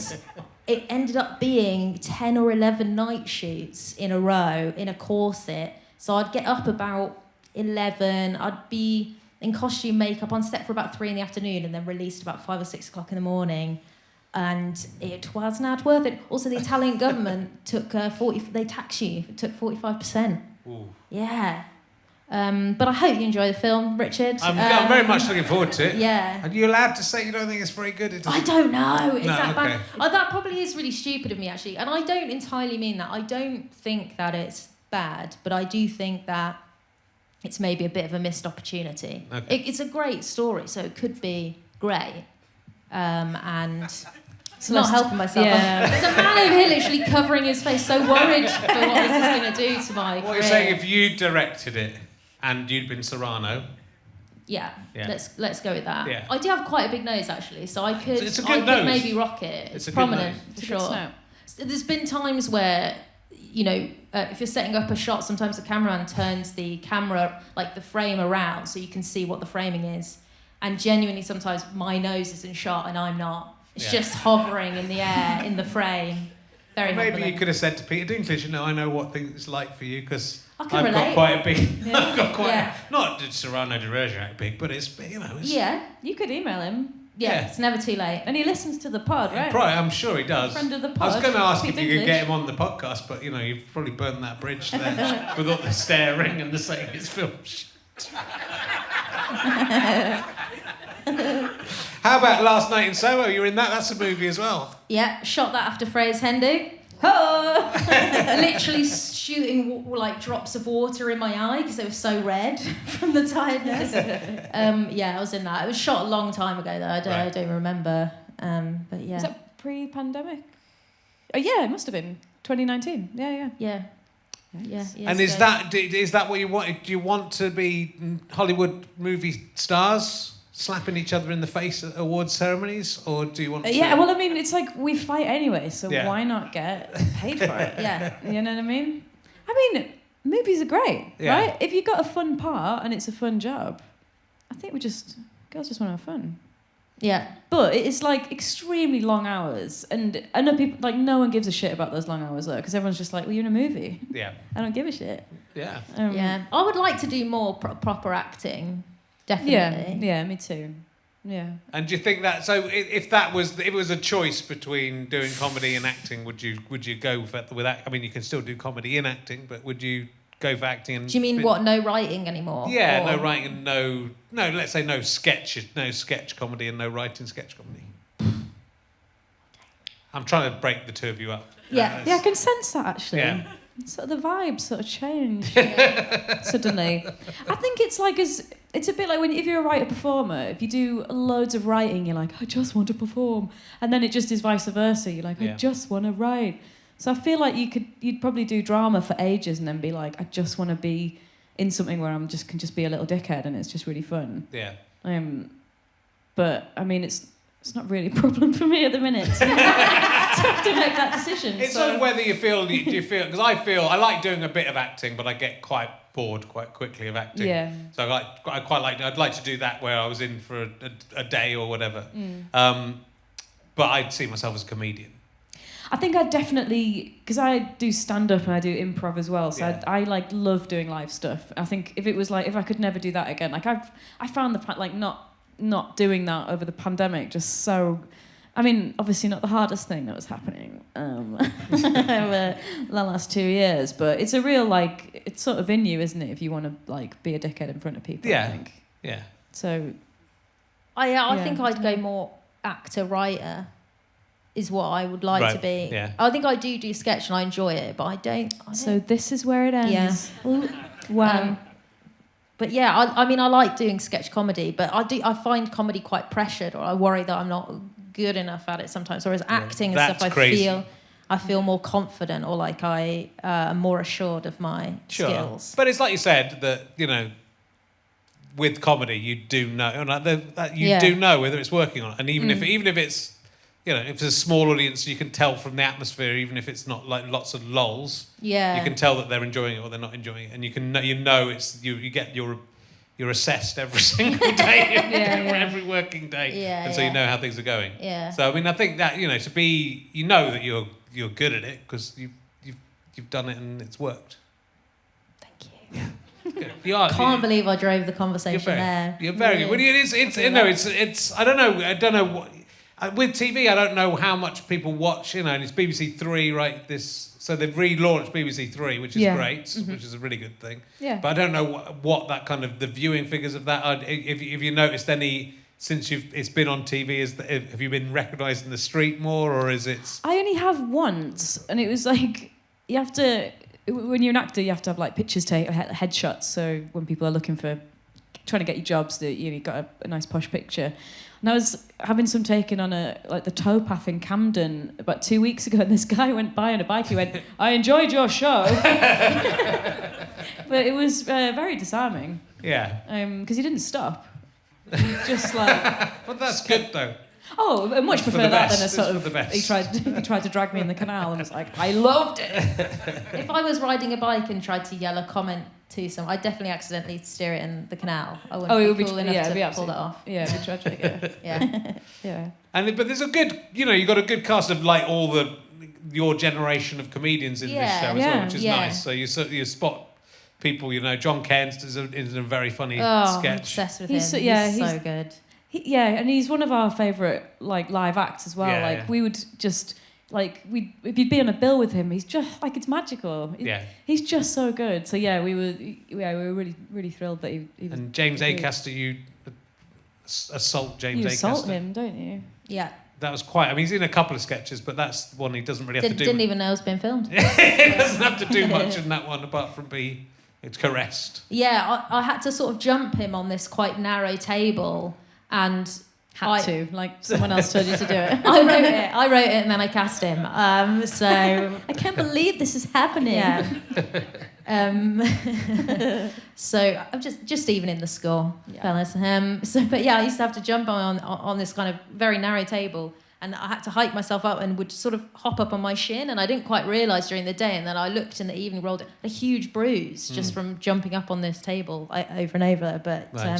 Speaker 3: it ended up being 10 or 11 night shoots in a row in a corset. So I'd get up about 11, I'd be in costume makeup on set for about 3 in the afternoon and then released about 5 or 6 o'clock in the morning. And it was not worth it. Also, the Italian government took they tax you, it took 45%.
Speaker 1: Ooh.
Speaker 3: Yeah. But I hope you enjoy the film, Richard.
Speaker 1: I'm very much looking forward to it.
Speaker 3: Yeah.
Speaker 1: Are you allowed to say you don't think it's very good?
Speaker 3: I don't know. It's that
Speaker 1: okay.
Speaker 3: bad. Oh, that probably is really stupid of me, actually. And I don't entirely mean that. I don't think that it's bad, but I do think that it's maybe a bit of a missed opportunity.
Speaker 1: Okay.
Speaker 3: It's a great story, so it could be great. And
Speaker 2: Celeste.
Speaker 3: not helping myself.
Speaker 2: Yeah.
Speaker 3: There's a man over here literally covering his face, so worried for what this is going to do to my
Speaker 1: What
Speaker 3: career.
Speaker 1: you're saying, if you directed it and you'd been Serrano...
Speaker 3: Yeah. Let's go with that.
Speaker 1: Yeah.
Speaker 3: I do have quite a big nose, actually, so I could,
Speaker 1: It's a good nose.
Speaker 3: maybe rock it. It's
Speaker 1: a good
Speaker 3: prominent,
Speaker 1: nose.
Speaker 3: for
Speaker 2: It's a good
Speaker 3: sure.
Speaker 2: snout.
Speaker 3: There's been times where, if you're setting up a shot, sometimes the cameraman turns the camera, like the frame around, so you can see what the framing is. And genuinely, sometimes my nose is in shot and I'm not. It's just hovering in the air, in the frame. Very
Speaker 1: Maybe
Speaker 3: humbling.
Speaker 1: you could have said to Peter Dinklage, I know what things like for you, because
Speaker 3: I
Speaker 1: I've
Speaker 3: can
Speaker 1: got
Speaker 3: relate.
Speaker 1: quite a big...
Speaker 3: Yeah.
Speaker 1: I've got quite
Speaker 3: Yeah.
Speaker 1: Not Serrano de Bergerac big, but it's...
Speaker 3: Yeah.
Speaker 2: You could email him.
Speaker 3: Yeah, it's never too late.
Speaker 2: And he listens to the pod, right?
Speaker 1: Probably, I'm sure he does.
Speaker 2: Friend of the
Speaker 1: I was
Speaker 2: pod,
Speaker 1: going to ask if
Speaker 2: Peter
Speaker 1: you could
Speaker 2: Dinklage.
Speaker 1: get him on the podcast, but, you've probably burned that bridge there with all the staring and the saying it's film shit. How about Last Night in Soho? You're in that? That's a movie as well.
Speaker 3: Yeah, shot that after Freya's Hendu. Literally shooting drops of water in my eye because they were so red from the tiredness. I was in that. It was shot a long time ago though. I don't remember. But yeah.
Speaker 2: Was that pre-pandemic? Oh yeah, it must have been 2019. Yeah.
Speaker 3: Yeah.
Speaker 1: And is that what you want? Do you want to be Hollywood movie stars slapping each other in the face at award ceremonies, or do you want to...
Speaker 2: Yeah, well, I mean, it's like we fight anyway, so
Speaker 1: Yeah.
Speaker 2: why not get paid for it?
Speaker 3: Yeah.
Speaker 2: You know what I mean? I mean, movies are great,
Speaker 1: Yeah.
Speaker 2: right? If you've got a fun part and it's a fun job, I think girls just want to have fun.
Speaker 3: Yeah.
Speaker 2: But it's like extremely long hours, and I know people, like, no one gives a shit about those long hours though, because everyone's just like, well, you're in a movie.
Speaker 1: Yeah.
Speaker 2: I don't give a shit.
Speaker 1: Yeah.
Speaker 3: Yeah. I would like to do more proper acting. Definitely.
Speaker 2: Yeah, me too. Yeah.
Speaker 1: And do you think that... So if it was a choice between doing comedy and acting, would you go with that? I mean, you can still do comedy in acting, but would you go for acting? And
Speaker 3: Do you mean what? No writing anymore?
Speaker 1: Yeah,
Speaker 3: Or-
Speaker 1: no writing, no. Let's say no sketch comedy, and no writing sketch comedy. I'm trying to break the two of you up.
Speaker 3: Yeah.
Speaker 2: Yeah, I can sense that actually.
Speaker 1: Yeah.
Speaker 2: Sort of the vibes sort of change suddenly. I think it's like it's a bit like if you're a writer performer, if you do loads of writing, you're like, I just want to perform, and then it just is vice versa. You're like, I just want to write. So I feel like you'd probably do drama for ages and then be like, I just want to be in something where can just be a little dickhead and it's just really fun.
Speaker 1: Yeah.
Speaker 2: But I mean, it's not really a problem for me at the minute to have to make that decision.
Speaker 1: It's sort of whether you feel, because I like doing a bit of acting, but I get quite bored quite quickly of acting.
Speaker 2: Yeah.
Speaker 1: So I'd like to do that where I was in for a day or whatever. But I'd see myself as a comedian.
Speaker 2: I think I definitely, because I do stand-up and I do improv as well, so
Speaker 1: Yeah.
Speaker 2: I like love doing live stuff. I think if I could never do that again, like I found not doing that over the pandemic just so, I mean, obviously not the hardest thing that was happening over the last 2 years, but it's a real, it's sort of in you, isn't it, if you want to be a dickhead in front of people, I think.
Speaker 1: Yeah.
Speaker 2: So...
Speaker 3: I think I'd go more actor-writer is what I would like to be.
Speaker 1: Yeah.
Speaker 3: I think I do sketch and I enjoy it, but I don't.
Speaker 2: So this is where it ends.
Speaker 3: Yeah.
Speaker 2: Wow.
Speaker 3: But yeah, I mean, I like doing sketch comedy, but I find comedy quite pressured, or I worry that I'm not good enough at it sometimes. Whereas acting and
Speaker 1: That's
Speaker 3: stuff,
Speaker 1: crazy.
Speaker 3: I feel I feel more confident, or like I am more assured of my skills.
Speaker 1: But it's like you said that, you know, with comedy you do know, like do know whether it's working or not, and even if it's, you know, if it's a small audience, you can tell from the atmosphere, even if it's not like lots of lols.
Speaker 3: Yeah.
Speaker 1: You can tell that they're enjoying it or they're not enjoying it, and you can know it's you get you're assessed every single day, every working day, and so you know how things are going.
Speaker 3: Yeah.
Speaker 1: So I mean, I think that, you know, to be, you know that you're good at it because you've done it and it's worked.
Speaker 3: Thank you.
Speaker 1: Good. You are.
Speaker 3: Can't believe I drove the conversation there.
Speaker 1: You're very good. Well, it's I don't know what. With TV, I don't know how much people watch, you know, and it's BBC Three, right? So they've relaunched BBC Three, which is great, which is a really good thing.
Speaker 2: Yeah.
Speaker 1: But I don't know what that kind of, the viewing figures of that are. If you noticed any, since it's been on TV, have you been recognised in the street more, or is it?
Speaker 2: I only have once, and it was like, you have to, when you're an actor, you have to have like pictures taken, headshots, so when people are looking for, trying to get you jobs, that you got a nice posh picture. And I was having some taken on the towpath in Camden about 2 weeks ago, and this guy went by on a bike. He went, "I enjoyed your show," but it was very disarming.
Speaker 1: Yeah.
Speaker 2: Because he didn't stop. He just like.
Speaker 1: But that's good though.
Speaker 2: Oh, I much prefer that than a sort of.
Speaker 1: The best.
Speaker 2: He tried to drag me in the canal and was like, "I loved it."
Speaker 3: If I was riding a bike and tried to yell a comment to someone, I'd definitely accidentally steer it in the canal. I wouldn't be cool enough to pull that off.
Speaker 2: Yeah, it'd be tragic. Yeah.
Speaker 3: Yeah.
Speaker 1: But there's a good, you know, you got a good cast of like all your generation of comedians in this show as well, which is nice. So you spot people, you know, John Kent is a very funny sketch.
Speaker 3: I'm obsessed with him. He's so good.
Speaker 2: And he's one of our favourite like live acts as well.
Speaker 1: Yeah,
Speaker 2: we would just if you'd be on a bill with him, he's just like, it's magical. He's just so good. So we were really, really thrilled that he
Speaker 1: and James Acaster, you assault James Acaster.
Speaker 2: You assault him, don't you?
Speaker 3: Yeah.
Speaker 1: That was quite. I mean, he's in a couple of sketches, but that's one he doesn't really have to do.
Speaker 3: Didn't even know it was being filmed.
Speaker 1: He doesn't have to do much in that one apart from be caressed.
Speaker 3: Yeah, I had to sort of jump him on this quite narrow table, and
Speaker 2: like someone else told you to do it.
Speaker 3: I wrote it, and then I cast him. So I can't believe this is happening. Yeah. So I'm just even in the score, fellas. But I used to have to jump on this kind of very narrow table, and I had to hike myself up and would sort of hop up on my shin, and I didn't quite realise during the day, and then I looked in the evening, rolled a huge bruise just from jumping up on this table over and over. But I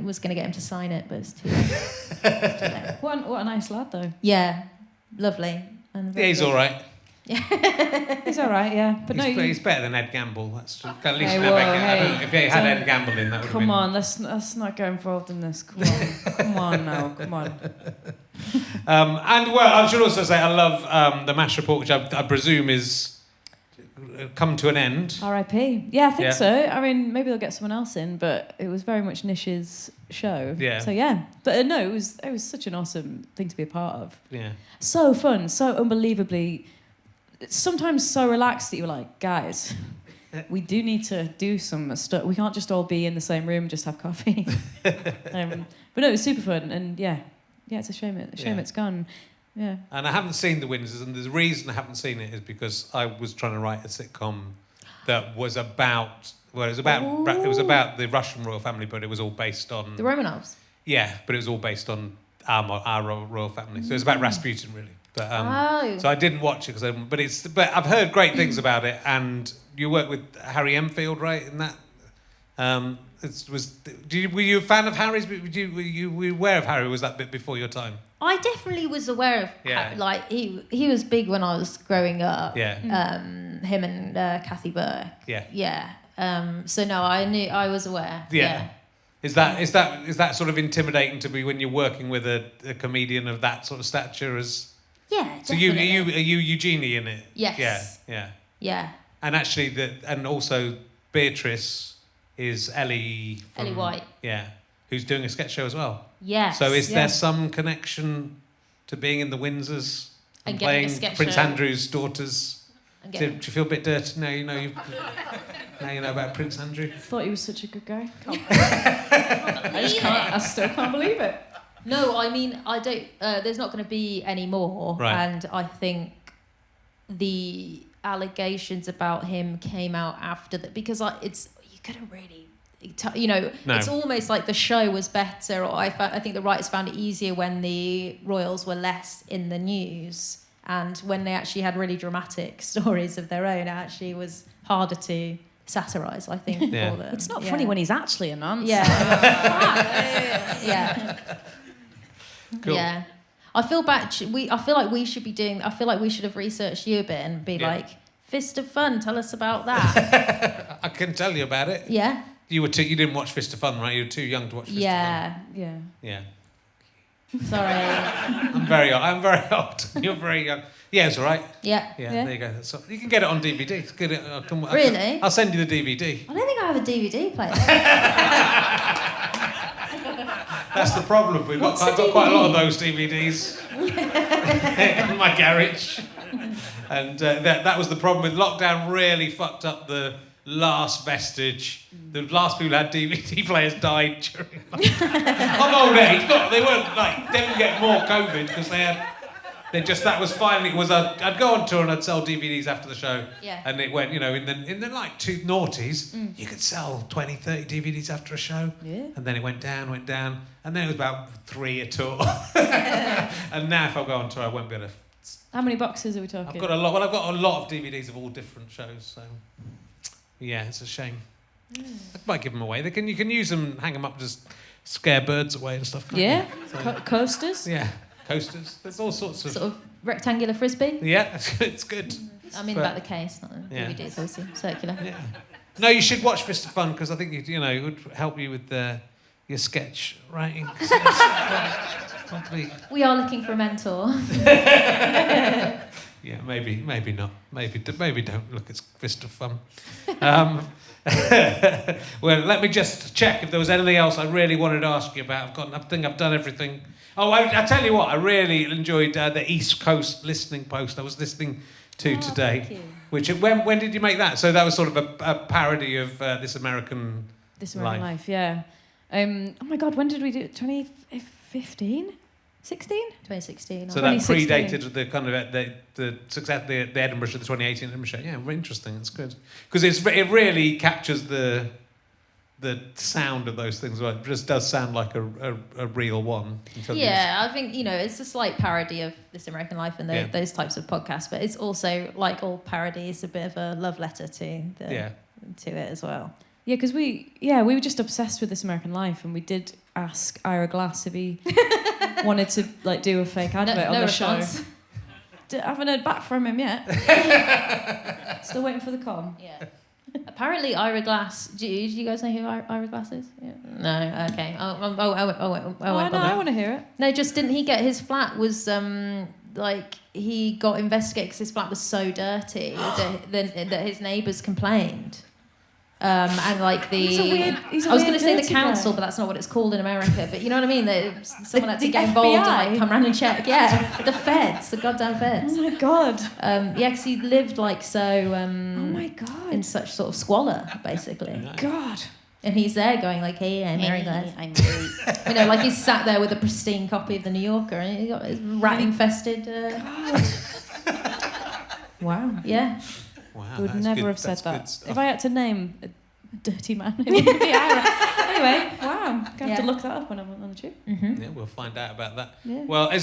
Speaker 3: was going to get him to sign it, but it's too late.
Speaker 2: What a nice lad, though.
Speaker 3: Yeah, lovely. And
Speaker 1: he's all right.
Speaker 2: Yeah, he's all right. Yeah, but
Speaker 1: he's better than Ed Gamble. That's true. At least if he had Ed Gamble in, that would.
Speaker 2: Come on, let's not get involved in this. Come on now, come on.
Speaker 1: And I should also say I love the MASH report, which I presume is come to an end.
Speaker 2: R.I.P. Yeah, I think so. I mean, maybe they'll get someone else in, but it was very much Nish's show. Yeah. So but no, it was such an awesome thing to be a part of.
Speaker 1: Yeah.
Speaker 2: So fun, so unbelievably. Sometimes so relaxed that you're like, guys, we do need to do some stuff. We can't just all be in the same room and just have coffee. But no, it was super fun, and it's a shame it's gone. Yeah. And
Speaker 1: I haven't seen The Windsors, and the reason I haven't seen it is because I was trying to write a sitcom that was about it was about the Russian royal family, but it was all based on
Speaker 3: the Romanovs.
Speaker 1: Yeah, but it was all based on our royal family. So it was about Rasputin, really. But so I didn't watch it but I've heard great things about it. And you work with Harry Enfield, right? In that, were you a fan of Harry's? Were you aware of Harry? Was that bit before your time?
Speaker 3: I definitely was aware of. Harry. Like he was big when I was growing up.
Speaker 1: Yeah.
Speaker 3: Him and Kathy Burke.
Speaker 1: Yeah.
Speaker 3: Yeah. So no, I was aware.
Speaker 1: Yeah. Is that sort of intimidating to be when you're working with a comedian of that sort of stature as?
Speaker 3: Yeah.
Speaker 1: So are you Eugenie in it?
Speaker 3: Yes.
Speaker 1: Yeah. And actually and also Beatrice is Ellie
Speaker 3: White.
Speaker 1: Yeah. Who's doing a sketch show as well.
Speaker 3: Yes.
Speaker 1: So is there some connection to being in the Windsors and playing Prince
Speaker 3: show.
Speaker 1: Andrew's daughters? Do you feel a bit dirty now? Now you know about Prince Andrew.
Speaker 2: I thought he was such a good guy. I still can't believe it.
Speaker 3: No, I mean, I don't. There's not going to be any more,
Speaker 1: Right.
Speaker 3: and I think the allegations about him came out after that because you couldn't really,
Speaker 1: No.
Speaker 3: it's almost like the show was better, or I think the writers found it easier when the royals were less in the news, and when they actually had really dramatic stories of their own, it actually was harder to satirise, I think.
Speaker 1: Yeah.
Speaker 3: For them.
Speaker 2: It's not funny when he's actually a nonce.
Speaker 3: Yeah. Yeah.
Speaker 1: Cool.
Speaker 3: Yeah. I feel like we should be doing. I feel like we should have researched you a bit and be like, Fist of Fun. Tell us about that.
Speaker 1: I can tell you about it.
Speaker 3: Yeah.
Speaker 1: You didn't watch Fist of Fun, right? You were too young to watch Fist of Fun.
Speaker 2: Yeah.
Speaker 1: Yeah.
Speaker 3: Sorry.
Speaker 1: I'm very old. You're very young. Yeah, it's all right.
Speaker 3: Yeah.
Speaker 1: Yeah, there you go. So you can get it on DVD. It's good.
Speaker 3: Really?
Speaker 1: I'll send you the DVD.
Speaker 3: I don't think I have a DVD player.
Speaker 1: That's the problem. I've got quite a lot of those DVDs in my garage. And that was the problem with lockdown. Really fucked up the last vestige. The last people who had DVD players died during lockdown. Of old age. They didn't get more COVID because that was finally I'd go on tour and I'd sell DVDs after the show.
Speaker 3: Yeah.
Speaker 1: And it went, in the like two noughties, you could sell 20, 30 DVDs after a show.
Speaker 2: Yeah.
Speaker 1: And then it went down, and then it was about 3 a tour. And now if I go on tour, I won't be able to.
Speaker 2: How many boxes are we talking?
Speaker 1: I've got a lot. Well, I've got a lot of DVDs of all different shows. So, yeah, it's a shame. I might give them away. You can use them, hang them up, just scare birds away and stuff.
Speaker 2: Yeah.
Speaker 1: So,
Speaker 2: Coasters.
Speaker 1: yeah, coasters. There's all sorts of.
Speaker 3: Sort of rectangular frisbee.
Speaker 1: Yeah, it's good.
Speaker 3: I mean about the case, not the DVDs, obviously. Circular.
Speaker 1: Yeah. No, you should watch Fist of Fun because I think it would help you with your sketch writing. Probably.
Speaker 3: We are looking for a mentor.
Speaker 1: Yeah, maybe not. Maybe don't look at Fist of Fun. Well, let me just check if there was anything else I really wanted to ask you about. I think I've done everything. Oh, I tell you what, I really enjoyed the East Coast listening post I was listening to today.
Speaker 2: Thank you.
Speaker 1: Which when did you make that? So that was sort of a parody of This American
Speaker 2: Life. Yeah. Oh my God, when did we do it? 2015? 16?
Speaker 3: 2016.
Speaker 1: So that
Speaker 2: 2016.
Speaker 1: predated the kind of the success, the Edinburgh show, the 2018 Edinburgh show. Yeah, very interesting. It's good because it really captures the sound of those things. Well, it just does sound like a real one.
Speaker 3: Yeah, I think it's a slight parody of This American Life and those types of podcasts, but it's also, like all parodies, a bit of a love letter to it as well.
Speaker 2: Yeah, because we were just obsessed with This American Life, and we did ask Ira Glass if he wanted to do a fake advert on the show. I haven't heard back from him yet. Still waiting for the com.
Speaker 3: Yeah. Apparently, Ira Glass. Do you guys know who Ira Glass is? Yeah. No. Okay.
Speaker 2: I want to hear it.
Speaker 3: No, just didn't he get his flat was he got investigated because his flat was so dirty that his neighbours complained. And
Speaker 2: he's a
Speaker 3: I was going
Speaker 2: weird
Speaker 3: to say the
Speaker 2: dirty
Speaker 3: council,
Speaker 2: guy.
Speaker 3: but that's not what it's called in America. But you know what I mean? Someone had to
Speaker 2: The
Speaker 3: get involved
Speaker 2: FBI?
Speaker 3: and come round and check. Yeah, the feds, the goddamn feds.
Speaker 2: Oh my God.
Speaker 3: Because he lived so.
Speaker 2: Oh my God.
Speaker 3: In such sort of squalor, basically.
Speaker 2: God.
Speaker 3: And he's there going hey, I'm Mary Glad.
Speaker 2: I'm great.
Speaker 3: He's sat there with a pristine copy of the New Yorker, and he got his rat-infested.
Speaker 2: Wow.
Speaker 3: Yeah.
Speaker 1: Wow,
Speaker 2: Would
Speaker 1: that's
Speaker 2: never
Speaker 1: good.
Speaker 2: have said
Speaker 1: That's good
Speaker 2: that.
Speaker 1: stuff.
Speaker 2: If I had to name a dirty man, it would be Ira. Anyway, wow. Gonna have to look that up when I'm on the tube.
Speaker 3: Mm-hmm.
Speaker 1: Yeah, we'll find out about that.
Speaker 2: Yeah.
Speaker 1: Well, do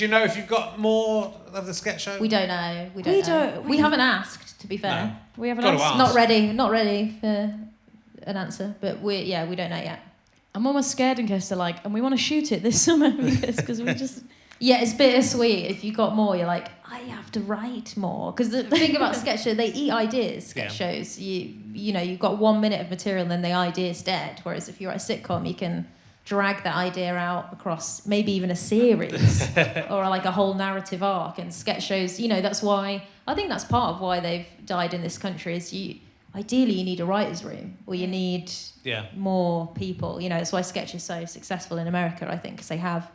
Speaker 1: you know if you've got more of the sketch show?
Speaker 3: We don't know. We don't. We haven't asked, to be fair.
Speaker 1: No.
Speaker 2: We haven't
Speaker 1: Gotta
Speaker 2: asked.
Speaker 1: ask.
Speaker 3: Not ready for an answer, but we don't know yet.
Speaker 2: I'm almost scared in case they're and we want to shoot it this summer because we just...
Speaker 3: Yeah, it's bittersweet. If you got more, you're like, I have to write more. Because the thing about sketch show, they eat ideas. Sketch shows, you've got 1 minute of material and then the idea's dead. Whereas if you write a sitcom, you can drag that idea out across maybe even a series or a whole narrative arc. And sketch shows, that's why I think that's part of why they've died in this country. Is ideally you need a writer's room or you need more people. That's why sketch is so successful in America. I think because they have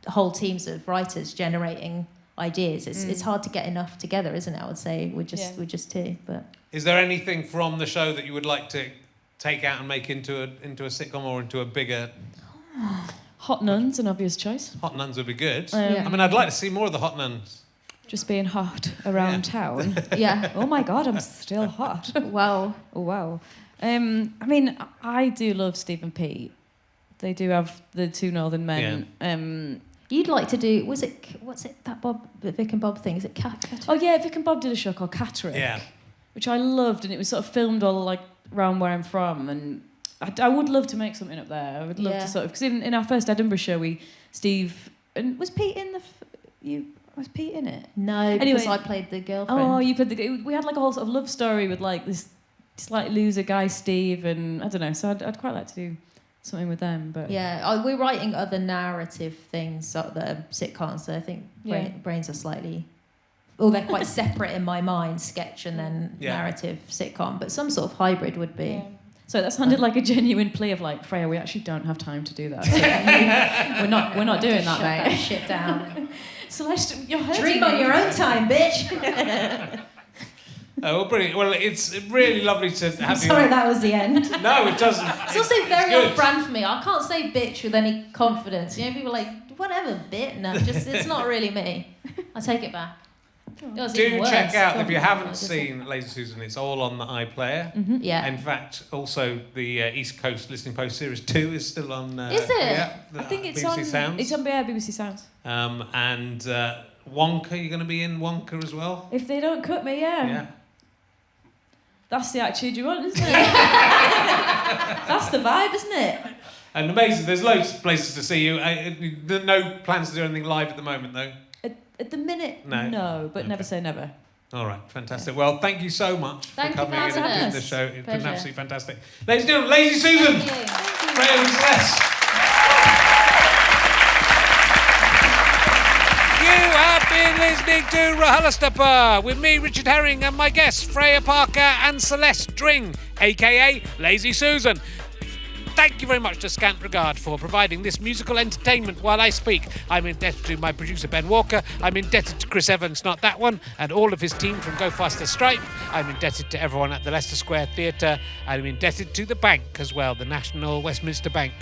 Speaker 3: whole teams of writers generating ideas. It's hard to get enough together, isn't it? I would say we're just two. But
Speaker 1: is there anything from the show that you would like to take out and make into a sitcom or into a bigger?
Speaker 2: Hot Nun's an obvious choice.
Speaker 1: Hot Nuns would be good.
Speaker 2: Yeah.
Speaker 1: I mean, I'd like to see more of the Hot Nuns.
Speaker 2: Just being hot around town.
Speaker 3: Yeah.
Speaker 2: Oh my God, I'm still hot.
Speaker 3: Wow.
Speaker 2: Oh, wow. I mean, I do love Steve and Pete. They do have the two Northern men.
Speaker 3: You'd like to do, what's it, that Vic and Bob thing? Is it
Speaker 2: Oh yeah, Vic and Bob did a show called Catterick, which I loved, and it was sort of filmed all like around where I'm from, and I would love to make something up there. I would love to sort of, because in our first Edinburgh show, Steve, and was Pete in was Pete in it?
Speaker 3: No, because I played the girlfriend.
Speaker 2: Oh, you played we had like a whole sort of love story with like this slightly loser guy, Steve, and I don't know, so I'd quite like to do something with them, but
Speaker 3: we're writing other narrative things that are sitcoms, so I think Brains are slightly, they're quite separate in my mind, sketch and then narrative sitcom, but some sort of hybrid would be.
Speaker 2: So that sounded like a genuine plea of like, Freya, we actually don't have time to do that. So we're not doing that, mate.
Speaker 3: Shut that shit down.
Speaker 2: Celeste, you're hurting
Speaker 3: Dream
Speaker 2: me.
Speaker 3: on your own time, bitch.
Speaker 1: Oh, well, brilliant. Well, it's really lovely to have you.
Speaker 3: Sorry, that was the end.
Speaker 1: No, it doesn't.
Speaker 3: It's also very off-brand for me. I can't say bitch with any confidence. You know, people are like, whatever, bit. No, it's not really me. I take it back.
Speaker 1: Do check out, if you haven't seen Lazy Susan, it's all on the iPlayer.
Speaker 3: Mm-hmm. Yeah.
Speaker 1: In fact, also the East Coast Listening Post Series 2 is still on...
Speaker 3: is it?
Speaker 1: Yeah,
Speaker 2: I think it's
Speaker 1: BBC
Speaker 2: on...
Speaker 1: Sounds.
Speaker 2: It's on BBC Sounds.
Speaker 1: And Wonka, you're going to be in Wonka as well?
Speaker 2: If they don't cut me, yeah. That's the attitude you want, isn't it? That's the vibe, isn't it?
Speaker 1: And amazing, there's loads of places to see you. There are no plans to do anything live at the moment, though?
Speaker 2: At the minute, no, but never say never.
Speaker 1: All right, fantastic. Well, thank you so much for coming and doing the show. It's been absolutely fantastic. Ladies and gentlemen, Lazy Susan! Freya and Celeste! You have been listening to RHLSTP with me, Richard Herring, and my guests, Freya Parker and Celeste Dring, a.k.a. Lazy Susan. Thank you very much to Scant Regard for providing this musical entertainment while I speak. I'm indebted to my producer, Ben Walker. I'm indebted to Chris Evans, not that one, and all of his team from Go Faster Stripe. I'm indebted to everyone at the Leicester Square Theatre. I'm indebted to the bank as well, the National Westminster Bank,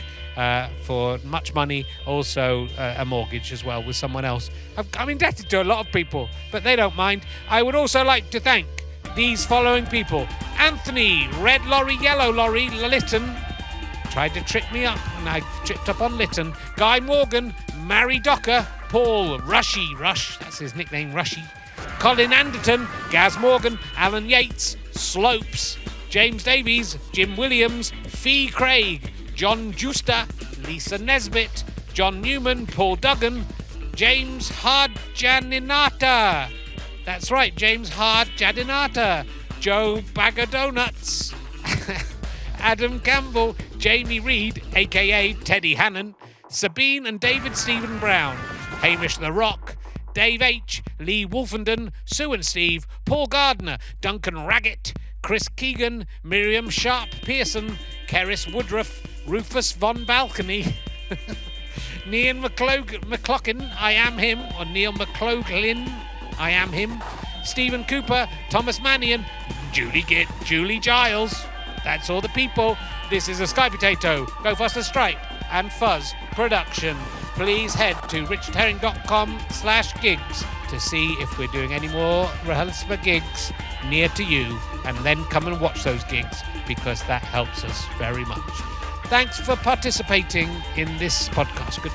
Speaker 1: for much money, also a mortgage as well with someone else. I'm indebted to a lot of people, but they don't mind. I would also like to thank these following people. Anthony, Red Lorry, Yellow Lorry, Lytton, tried to trick me up, and I tripped up on Lytton. Guy Morgan, Mary Docker, Paul Rushy, that's his nickname, Rushy. Colin Anderton, Gaz Morgan, Alan Yates, Slopes, James Davies, Jim Williams, Fee Craig, John Juster, Lisa Nesbitt, John Newman, Paul Duggan, James Hardjaninata. That's right, James Hardjaninata. Joe Bagger Donuts. Adam Campbell, Jamie Reed, a.k.a. Teddy Hannon, Sabine and David Stephen Brown, Hamish the Rock, Dave H., Lee Wolfenden, Sue and Steve, Paul Gardner, Duncan Raggett, Chris Keegan, Miriam Sharp Pearson, Keris Woodruff, Rufus Von Balcony, Neil McLaughlin, I am him, or Neil McLaughlin, I am him, Stephen Cooper, Thomas Mannion, Julie Gitt, Julie Giles. That's all the people. This is a Sky Potato, Go Faster Stripe and Fuzz production. Please head to richardherring.com/gigs to see if we're doing any more RHLSTP gigs near to you, and then come and watch those gigs, because that helps us very much. Thanks for participating in this podcast. Good.